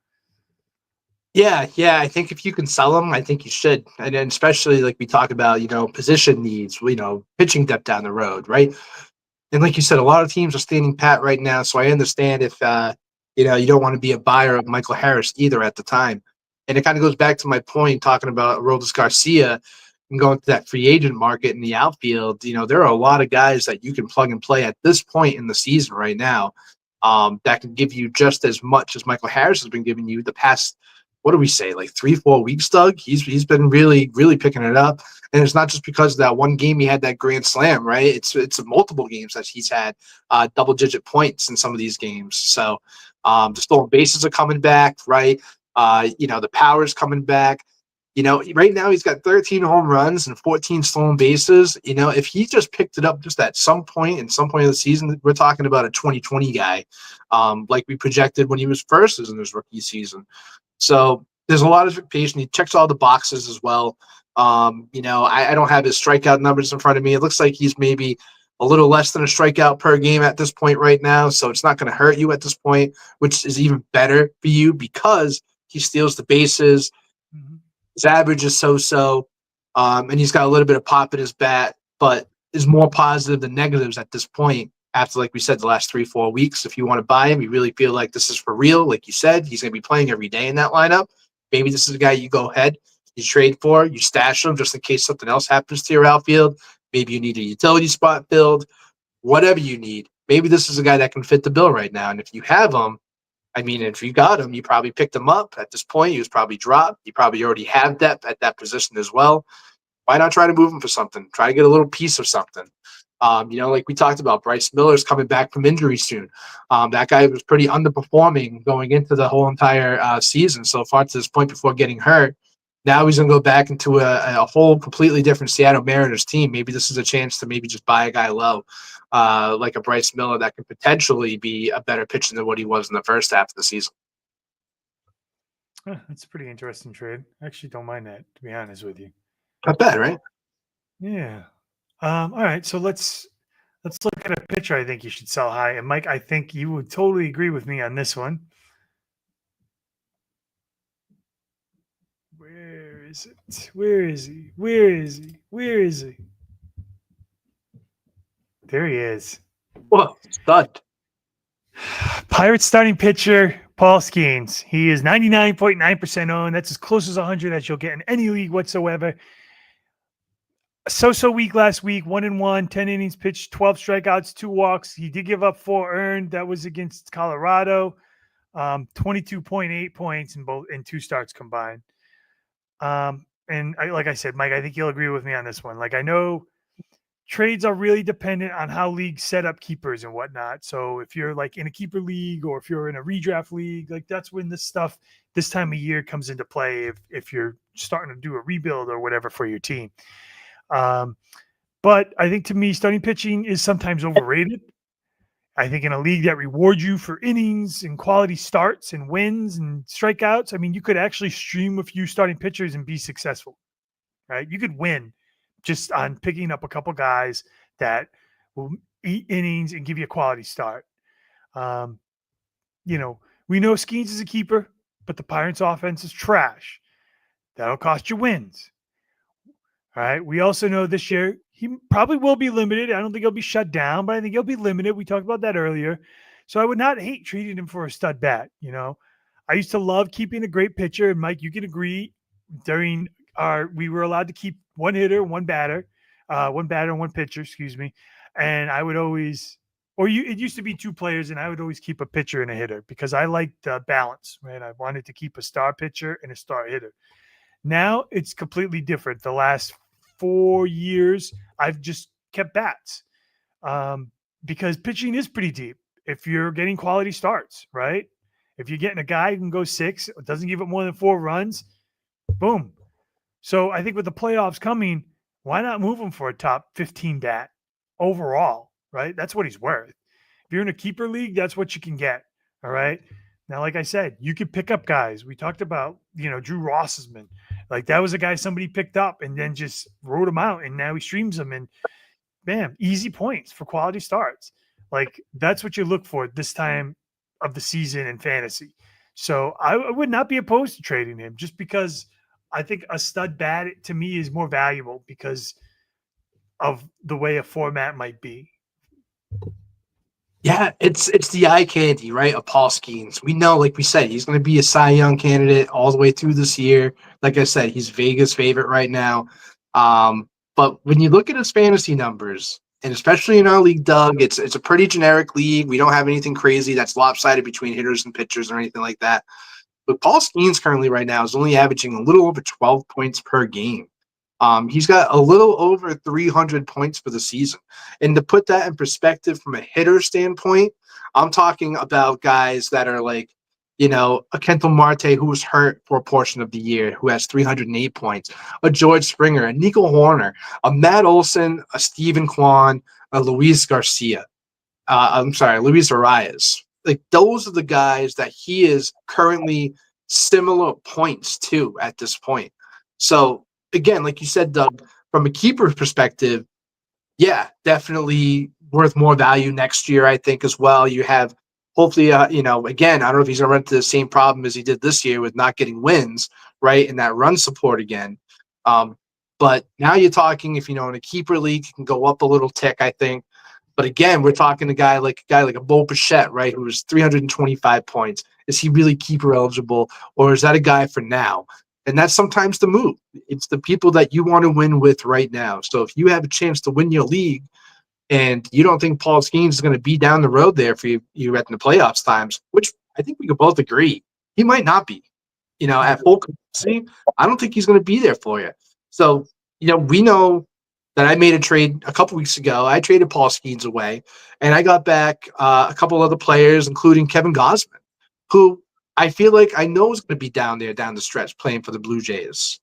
Yeah. I think if you can sell them, I think you should. And then especially like we talk about, position needs, pitching depth down the road, right? And like you said, a lot of teams are standing pat right now. So I understand if, you don't want to be a buyer of Michael Harris either at the time. And it kind of goes back to my point talking about Aroldis Garcia and going to that free agent market in the outfield. There are a lot of guys that you can plug and play at this point in the season right now that can give you just as much as Michael Harris has been giving you the past, what do we say, like 3-4 weeks, Doug? He's been really, really picking it up. And it's not just because of that one game he had that grand slam, right? It's multiple games that he's had double-digit points in some of these games. So the stolen bases are coming back, right? The power's coming back. Right now he's got 13 home runs and 14 stolen bases. If he just picked it up just at some point of the season, we're talking about a 2020 guy, like we projected when he was first in his rookie season. So there's a lot of expectation. He checks all the boxes as well. I don't have his strikeout numbers in front of me. It looks like he's maybe a little less than a strikeout per game at this point right now. So it's not going to hurt you at this point, which is even better for you because he steals the bases. Mm-hmm. His average is so-so, and he's got a little bit of pop in his bat, but is more positive than negatives at this point. After, like we said, the last 3-4 weeks, if you want to buy him, you really feel like this is for real. Like you said, he's going to be playing every day in that lineup. Maybe this is a guy you go ahead, you trade for, you stash him just in case something else happens to your outfield. Maybe you need a utility spot filled, whatever you need. Maybe this is a guy that can fit the bill right now. And if you have him, if you got him, you probably picked him up. At this point, he was probably dropped. You probably already have depth at that position as well. Why not try to move him for something? Try to get a little piece of something. Like we talked about, Bryce Miller's coming back from injury soon. That guy was pretty underperforming going into the whole entire season so far to this point before getting hurt. Now he's going to go back into a whole completely different Seattle Mariners team. Maybe this is a chance to maybe just buy a guy low, like a Bryce Miller that could potentially be a better pitcher than what he was in the first half of the season. That's a pretty interesting trade. I actually don't mind that, to be honest with you. Not bad, right? Yeah. All right, so let's look at a pitcher I think you should sell high. And Mike, I think you would totally agree with me on this one. Where is it? Where is he? Where is he? Where is he? There he is. Whoa, stud. Pirates starting pitcher, Paul Skeens. He is 99.9% owned. That's as close as 100 as you'll get in any league whatsoever. So week last week, 1-1, 10 innings pitched, 12 strikeouts, 2 walks. He did give up 4 earned. That was against Colorado. 22.8 points in 2 starts combined. Like I said, Mike, I think you'll agree with me on this one. Like, I know trades are really dependent on how leagues set up keepers and whatnot. So if you're like in a keeper league or if you're in a redraft league, like that's when this time of year comes into play if you're starting to do a rebuild or whatever for your team. But I think to me, starting pitching is sometimes overrated. I think in a league that rewards you for innings and quality starts and wins and strikeouts, you could actually stream a few starting pitchers and be successful, right? You could win just on picking up a couple guys that will eat innings and give you a quality start. We know Skeens is a keeper, but the Pirates offense is trash. That'll cost you wins. All right. We also know this year he probably will be limited. I don't think he'll be shut down, but I think he'll be limited. We talked about that earlier. So I would not hate treating him for a stud bat. I used to love keeping a great pitcher. And Mike, you can agree we were allowed to keep one hitter, one batter, and one pitcher, excuse me. And I would always, it used to be 2 players, and I would always keep a pitcher and a hitter because I liked the balance, right? I wanted to keep a star pitcher and a star hitter. Now it's completely different. The last 4 years, I've just kept bats. because pitching is pretty deep if you're getting quality starts, right? If you're getting a guy who can go 6, doesn't give up more than 4 runs, boom. So I think with the playoffs coming, why not move him for a top 15 bat overall, right? That's what he's worth. If you're in a keeper league, that's what you can get. All right. Now, like I said, you could pick up guys. We talked about, Drew Rossman. Like that was a guy somebody picked up and then just wrote him out, and now he streams them, and bam, easy points for quality starts. Like that's what you look for this time of the season in fantasy. So I would not be opposed to trading him, just because I think a stud bat to me is more valuable because of the way a format might be. Yeah, it's the eye candy, right, of Paul Skeens. We know, like we said, he's going to be a Cy Young candidate all the way through this year. Like I said, he's Vegas' favorite right now. But when you look at his fantasy numbers, and especially in our league, Doug, it's a pretty generic league. We don't have anything crazy that's lopsided between hitters and pitchers or anything like that. But Paul Skeens currently right now is only averaging a little over 12 points per game. He's got a little over 300 points for the season. And to put that in perspective from a hitter standpoint, I'm talking about guys that are like, a Kenton Marte who was hurt for a portion of the year, who has 308 points, a George Springer, a Nico Horner, a Matt Olson, a Steven Kwan, a Luis Garcia. Luis Arias. Like those are the guys that he is currently similar points to at this point. So again, like you said, Doug, from a keeper perspective, yeah, definitely worth more value next year, I think, as well. You have hopefully, again, I don't know if he's going to run into the same problem as he did this year with not getting wins, right, and that run support again. But now you're talking, if in a keeper league, you can go up a little tick, I think. But again, we're talking a guy like a Bo Bichette, right, who was 325 points. Is he really keeper eligible, or is that a guy for now? And that's sometimes the move. It's the people that you want to win with right now. So if you have a chance to win your league and you don't think Paul Skeens is going to be down the road there for you at the playoffs times, which I think we could both agree, he might not be. At full capacity, I don't think he's going to be there for you. So, we know that I made a trade a couple weeks ago. I traded Paul Skeens away, and I got back a couple other players, including Kevin Gausman, who I feel like I know is going to be down the stretch playing for the Blue Jays.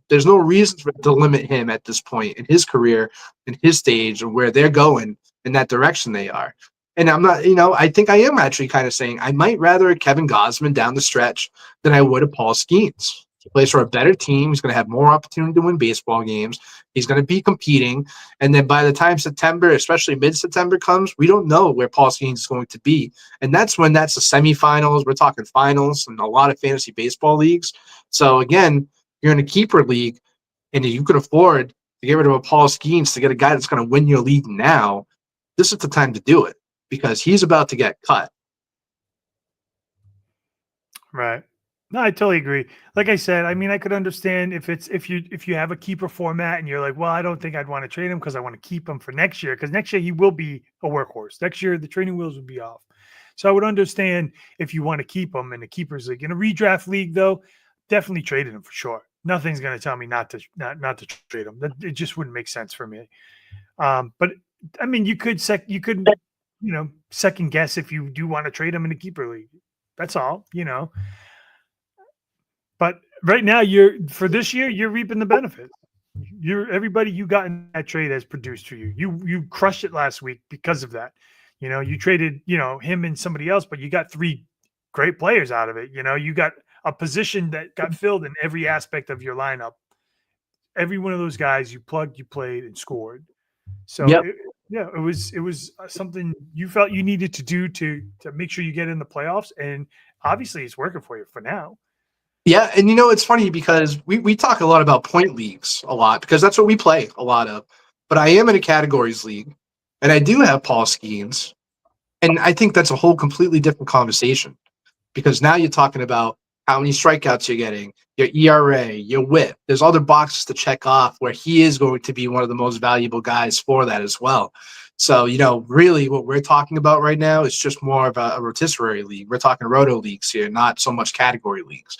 There's no reason to limit him at this point in his career, in his stage, and where they're going in that direction they are. And I'm not, I think I am actually kind of saying I might rather Kevin Gausman down the stretch than I would a Paul Skeens. He plays for a better team. He's going to have more opportunity to win baseball games. He's going to be competing. And then by the time September, especially mid-September comes, we don't know where Paul Skeens is going to be. And that's the semifinals. We're talking finals in a lot of fantasy baseball leagues. So again, you're in a keeper league and you can afford to get rid of a Paul Skeens to get a guy that's going to win your league now. This is the time to do it because he's about to get cut. Right. No, I totally agree. Like I said, I mean, I could understand if you have a keeper format and you're like, well, I don't think I'd want to trade him because I want to keep him for next year, because next year he will be a workhorse. Next year the training wheels will be off. So I would understand if you want to keep him in the keepers league. In a redraft league, though, definitely traded him for sure. Nothing's going to tell me not to trade him. It just wouldn't make sense for me. But I mean, you could second guess if you do want to trade him in a keeper league. That's all, But right now, for this year, you're reaping the benefits. Everybody you got in that trade has produced for you. You crushed it last week because of that. You traded, him and somebody else, but you got 3 great players out of it. You got a position that got filled in every aspect of your lineup. Every one of those guys you plugged, you played, and scored. So yep. It was something you felt you needed to do to make sure you get in the playoffs, and obviously it's working for you for now. Yeah, and it's funny because we talk a lot about point leagues a lot because that's what we play a lot of. But I am in a categories league, and I do have Paul Skeens, and I think that's a whole completely different conversation because now you're talking about how many strikeouts you're getting, your ERA, your WHIP. There's other boxes to check off where he is going to be one of the most valuable guys for that as well. So, really what we're talking about right now is just more of a rotisserie league. We're talking roto leagues here, not so much category leagues.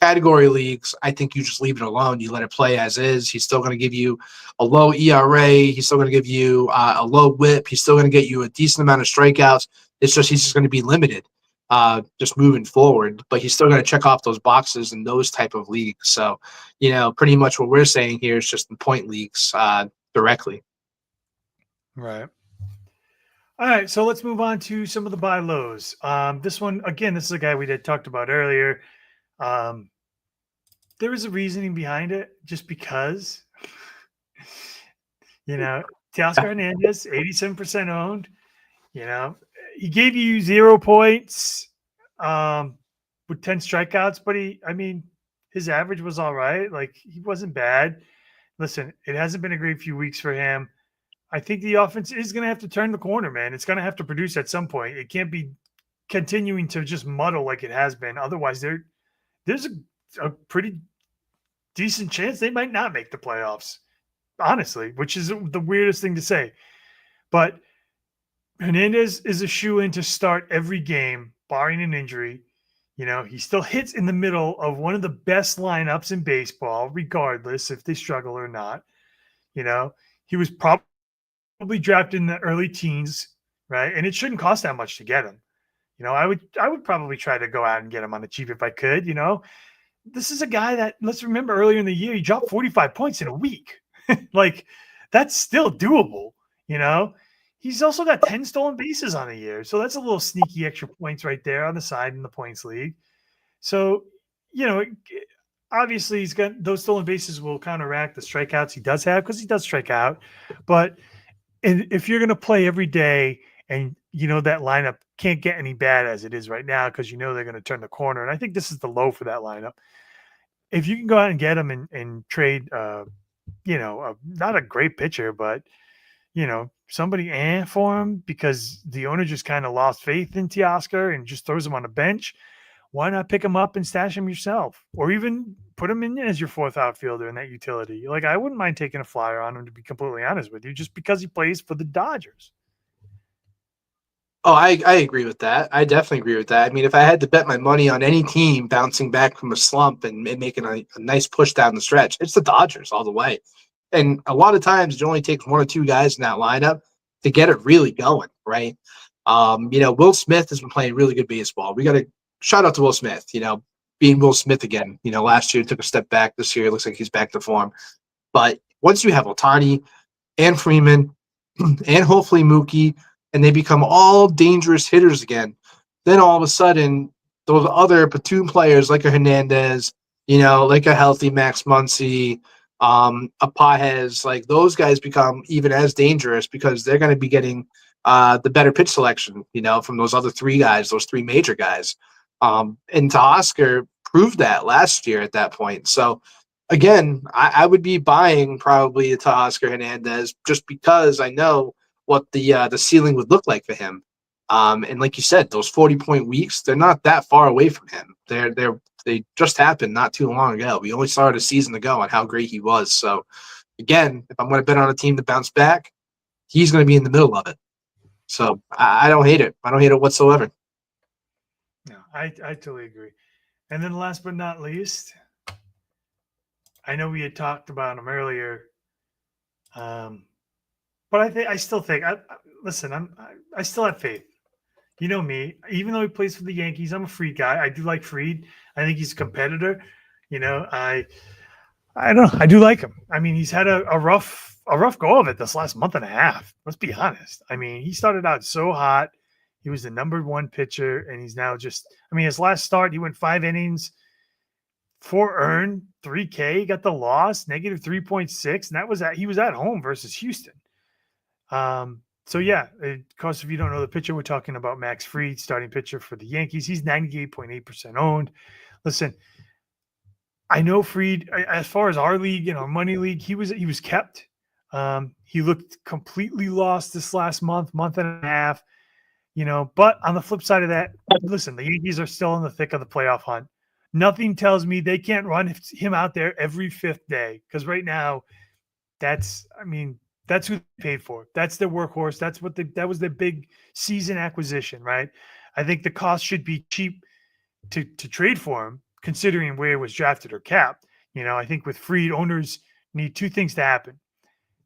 category leagues, I think you just leave it alone. You let it play as is. He's still going to give you a low ERA. He's still going to give you a low whip. He's still going to get you a decent amount of strikeouts. It's just he's just going to be limited just moving forward. But he's still going to check off those boxes in those type of leagues. So, pretty much what we're saying here is just in point leagues directly. Right. All right, so let's move on to some of the buy lows. This one, again, this is a guy we had talked about earlier. There is a reasoning behind it, just because, Teoscar Hernandez, 87% owned. He gave you 0 points with 10 strikeouts, but his average was all right. Like, he wasn't bad. Listen, it hasn't been a great few weeks for him. I think the offense is going to have to turn the corner, man. It's going to have to produce at some point. It can't be continuing to just muddle like it has been. Otherwise, there's a pretty decent chance they might not make the playoffs, honestly, which is the weirdest thing to say. But Hernandez is a shoe-in to start every game, barring an injury. He still hits in the middle of one of the best lineups in baseball, regardless if they struggle or not. He was probably drafted in the early teens, right? And it shouldn't cost that much to get him. I would probably try to go out and get him on the cheap if I could. This is a guy that, let's remember, earlier in the year, he dropped 45 points in a week. Like, that's still doable. He's also got 10 stolen bases on the year. So that's a little sneaky extra points right there on the side in the points league. So, obviously he's got those stolen bases will counteract the strikeouts he does have, because he does strike out. But if you're going to play every day and that lineup can't get any bad as it is right now, because they're going to turn the corner. And I think this is the low for that lineup. If you can go out and get him and trade, not a great pitcher, but, somebody for him, because the owner just kind of lost faith in Teoscar and just throws him on the bench, why not pick him up and stash him yourself? Or even put him in as your fourth outfielder in that utility. Like, I wouldn't mind taking a flyer on him, to be completely honest with you, just because he plays for the Dodgers. Oh, I agree with that. I definitely agree with that. If I had to bet my money on any team bouncing back from a slump and making a nice push down the stretch, it's the Dodgers all the way. And a lot of times it only takes one or two guys in that lineup to get it really going, right? Will Smith has been playing really good baseball. We got to shout out to Will Smith, being Will Smith again. Last year took a step back. This year it looks like he's back to form. But once you have Ohtani and Freeman and hopefully Mookie, and they become all dangerous hitters again, then all of a sudden those other platoon players like a Hernandez, like a healthy Max Muncy, a Pajes, like those guys become even as dangerous, because they're going to be getting the better pitch selection, from those other three guys, those three major guys. And Teoscar proved that last year at that point. So again, I would be buying probably a Teoscar Hernandez, just because I know what the ceiling would look like for him. And like you said, those 40-point weeks, they're not that far away from him. They just happened not too long ago. We only started a season ago on how great he was. So again, if I'm going to bet on a team to bounce back, he's going to be in the middle of it. So I don't hate it. I don't hate it whatsoever. No, I totally agree. And then last but not least, I know we had talked about him earlier, but I still think, I still have faith. You know me, even though he plays for the Yankees, I'm a Fried guy. I do like Fried. I think he's a competitor. I don't know. I do like him. He's had a rough go of it this last month and a half. Let's be honest. He started out so hot. He was the number one pitcher, and he's now his last start, he went 5 innings, 4 earned, 3K, he got the loss, negative 3.6, and he was at home versus Houston. So yeah, of course, if you don't know the pitcher, we're talking about Max Fried, starting pitcher for the Yankees. He's 98.8% owned. Listen, I know Fried, as far as our league and our money league, he was kept. He looked completely lost this last month and a half, but on the flip side of that, listen, the Yankees are still in the thick of the playoff hunt. Nothing tells me they can't run him out there every 5th day, because right now that's who they paid for. That's their workhorse. That was their big season acquisition, right? I think the cost should be cheap to trade for him, considering where it was drafted or capped. I think with Fried, owners need two things to happen.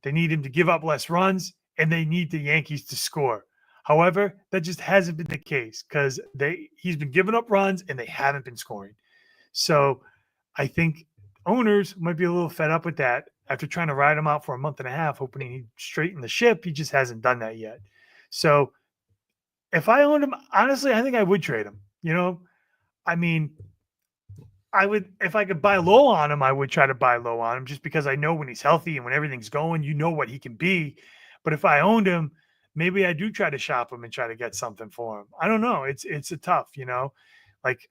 They need him to give up less runs, and they need the Yankees to score. However, that just hasn't been the case because he's been giving up runs and they haven't been scoring. So I think owners might be a little fed up with that after trying to ride him out for a month and a half, hoping he'd straighten the ship. He just hasn't done that yet. So if I owned him, honestly, I think I would trade him. I mean, I would, if I could buy low on him, I would try to buy low on him just because I know when he's healthy and when everything's going, what he can be. But if I owned him, maybe I do try to shop him and try to get something for him. I don't know. It's a tough, like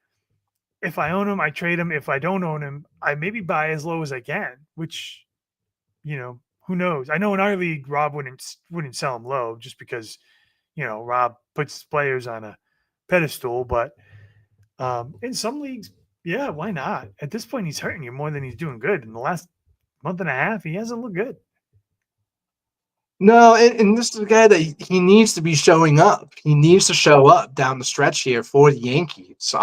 if I own him, I trade him. If I don't own him, I maybe buy as low as I can, which, who knows? I know in our league, Rob wouldn't sell him low just because, Rob puts players on a pedestal, but in some leagues, yeah, why not? At this point, he's hurting you more than he's doing good. In the last month and a half, he hasn't looked good. No, and this is a guy that he needs to be showing up. He needs to show up down the stretch here for the Yankees.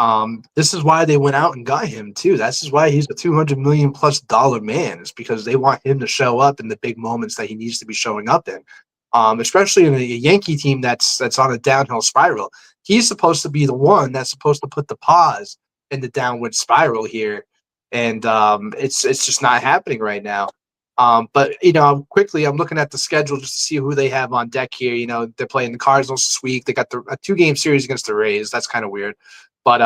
This is why they went out and got him too. This is why he's a $200 million plus man. It's because they want him to show up in the big moments that he needs to be showing up in. Especially in a Yankee team that's on a downhill spiral. He's supposed to be the one that's supposed to put the pause in the downward spiral here, and it's just not happening right now. But quickly, I'm looking at the schedule just to see who they have on deck here. They're playing the Cardinals this week. They got a 2-game series against the Rays. That's kind of weird, but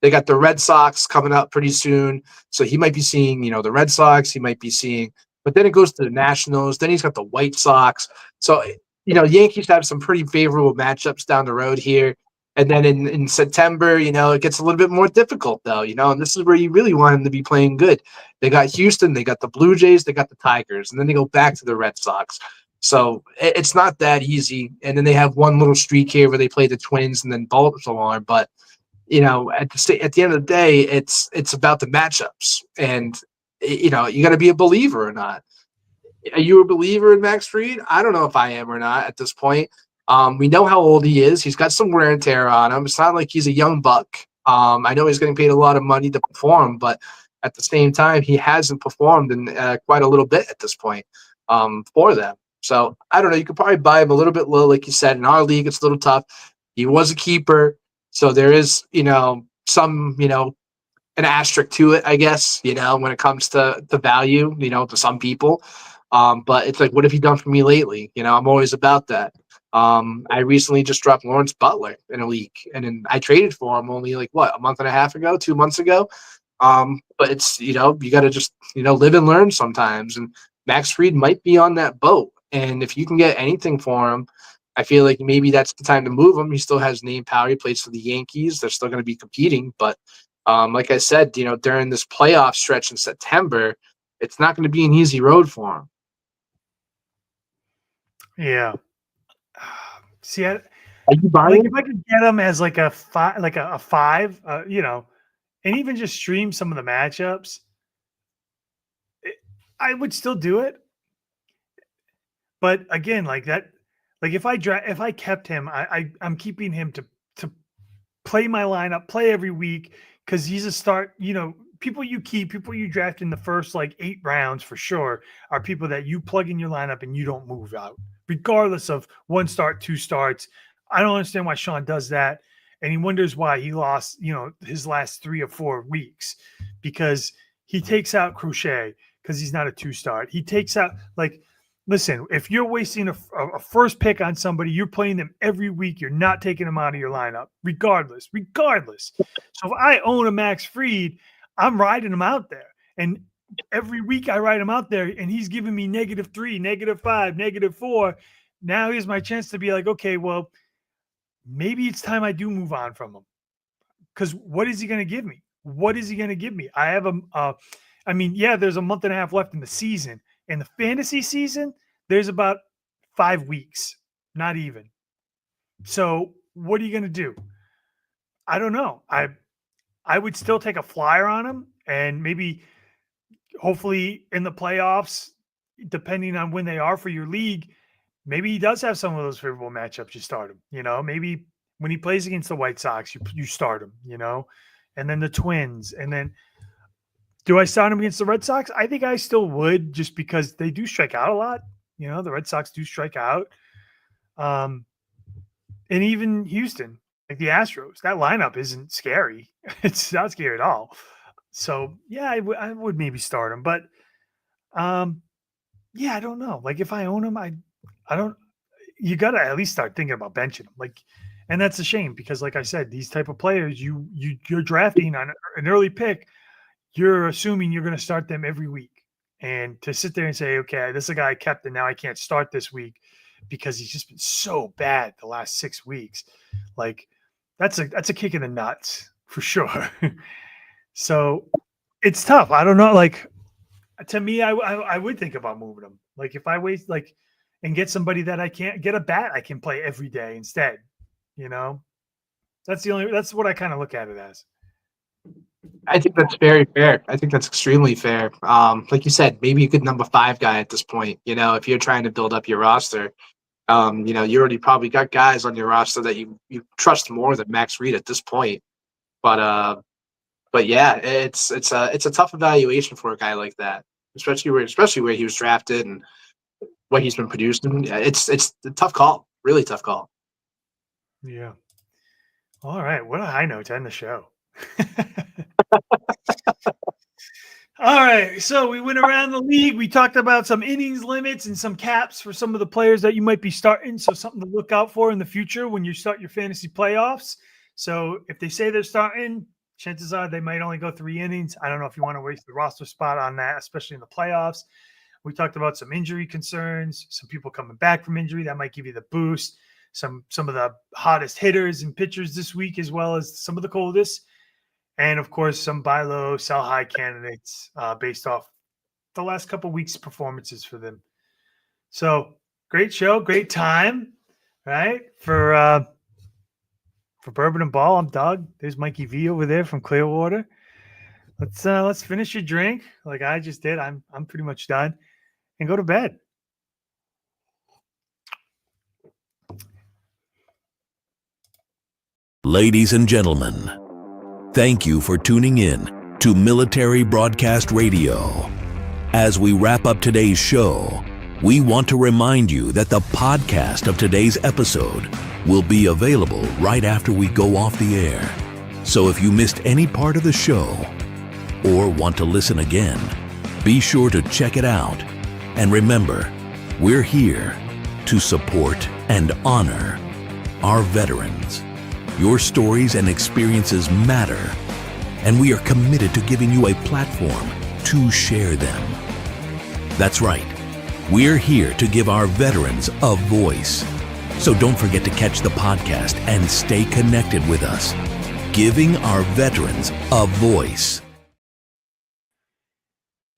they got the Red Sox coming up pretty soon. So he might be seeing the Red Sox. He might be seeing, but then it goes to the Nationals. Then he's got the White Sox. So Yankees have some pretty favorable matchups down the road here. And then in September, it gets a little bit more difficult, though, and this is where you really want him to be playing good. They got Houston, they got the Blue Jays, they got the Tigers, and then they go back to the Red Sox. So it's not that easy. And then they have one little streak here where they play the Twins and then Baltimore. But, at the end of the day, it's about the matchups. And, you got to be a believer or not. Are you a believer in Max Fried? I don't know if I am or not at this point. We know how old he is. He's got some wear and tear on him. It's not like he's a young buck. I know he's getting paid a lot of money to perform, but at the same time, he hasn't performed in quite a little bit at this point for them. So I don't know. You could probably buy him a little bit low, like you said. In our league, it's a little tough. He was a keeper, so there is some an asterisk to it, I guess. When it comes to the value, to some people. But it's like, what have you done for me lately? I'm always about that. I recently just dropped Lawrence Butler in a league, and then I traded for him only a month and a half ago, 2 months ago. But it's, you got to just, live and learn sometimes. And Max Fried might be on that boat. And if you can get anything for him, I feel like maybe that's the time to move him. He still has name power. He plays for the Yankees. They're still going to be competing. But like I said, during this playoff stretch in September, it's not going to be an easy road for him. Yeah. See, Are you buying? if I could get him as a five, and even just stream some of the matchups, I would still do it. But again, if I kept him, I'm keeping him to play my lineup, play every week because he's a start. People you keep, people you draft in the first 8 rounds for sure are people that you plug in your lineup and you don't move out, regardless of 1 start, 2 starts. I don't understand why Sean does that. And he wonders why he lost, his last 3 or 4 weeks, because he takes out Crochet because he's not a 2-start. He takes out, listen, if you're wasting a first pick on somebody, you're playing them every week. You're not taking them out of your lineup, regardless. So if I own a Max Fried, I'm riding him out there. And every week I ride him out there, and he's giving me -3, -5, -4. Now here's my chance to be like, okay, well, maybe it's time I do move on from him. Because what is he going to give me? I have there's a month and a half left in the season. In the fantasy season, there's about 5 weeks, not even. So what are you going to do? I don't know. I would still take a flyer on him, and maybe hopefully in the playoffs, depending on when they are for your league, maybe he does have some of those favorable matchups. You start him, maybe when he plays against the White Sox, you start him, and then the Twins, and then do I start him against the Red Sox? I think I still would, just because they do strike out a lot. You know, the Red Sox do strike out. And even Houston, like the Astros, that lineup isn't scary. It's not scary at all. So yeah, I would maybe start him, but yeah, I don't know. Like if I own him, I don't. You got to at least start thinking about benching him. Like, and that's a shame because, like I said, these type of players, you're drafting on an early pick. You're assuming you're going to start them every week, and to sit there and say, okay, this is a guy I kept, and now I can't start this week because he's just been so bad the last 6 weeks. Like that's a kick in the nuts for sure. So it's tough. I don't know. Like to me, I would think about moving him. Like if I wait, like, and get somebody that I can't get a bat I can play every day instead. You know, that's what I kind of look at it as. I think that's very fair. I think that's extremely fair. Like you said, maybe a good number 5 guy at this point. You know, if you're trying to build up your roster, you know, you already probably got guys on your roster that you trust more than Max Reed at this point. But yeah, it's a tough evaluation for a guy like that, especially where he was drafted and what he's been producing. It's a tough call, really tough call. Yeah. All right. What a high note to end the show. All right. So we went around the league. We talked about some innings limits and some caps for some of the players that you might be starting. So something to look out for in the future when you start your fantasy playoffs. So if they say they're starting, chances are they might only go 3 innings. I don't know if you want to waste the roster spot on that, especially in the playoffs. We talked about some injury concerns, some people coming back from injury that might give you the boost. Some of the hottest hitters and pitchers this week, as well as some of the coldest. And, of course, some buy low, sell high candidates based off the last couple weeks' performances for them. So, great show, great time, right? For Bourbon and Ball, I'm Doug. There's Mikey V over there from Clearwater. Let's finish your drink like I just did. I'm pretty much done, and go to bed. Ladies and gentlemen, thank you for tuning in to Military Broadcast Radio. As we wrap up today's show, we want to remind you that the podcast of today's episode will be available right after we go off the air. So if you missed any part of the show or want to listen again, be sure to check it out. And remember, we're here to support and honor our veterans. Your stories and experiences matter, and we are committed to giving you a platform to share them. That's right. We're here to give our veterans a voice. So don't forget to catch the podcast and stay connected with us. Giving our veterans a voice.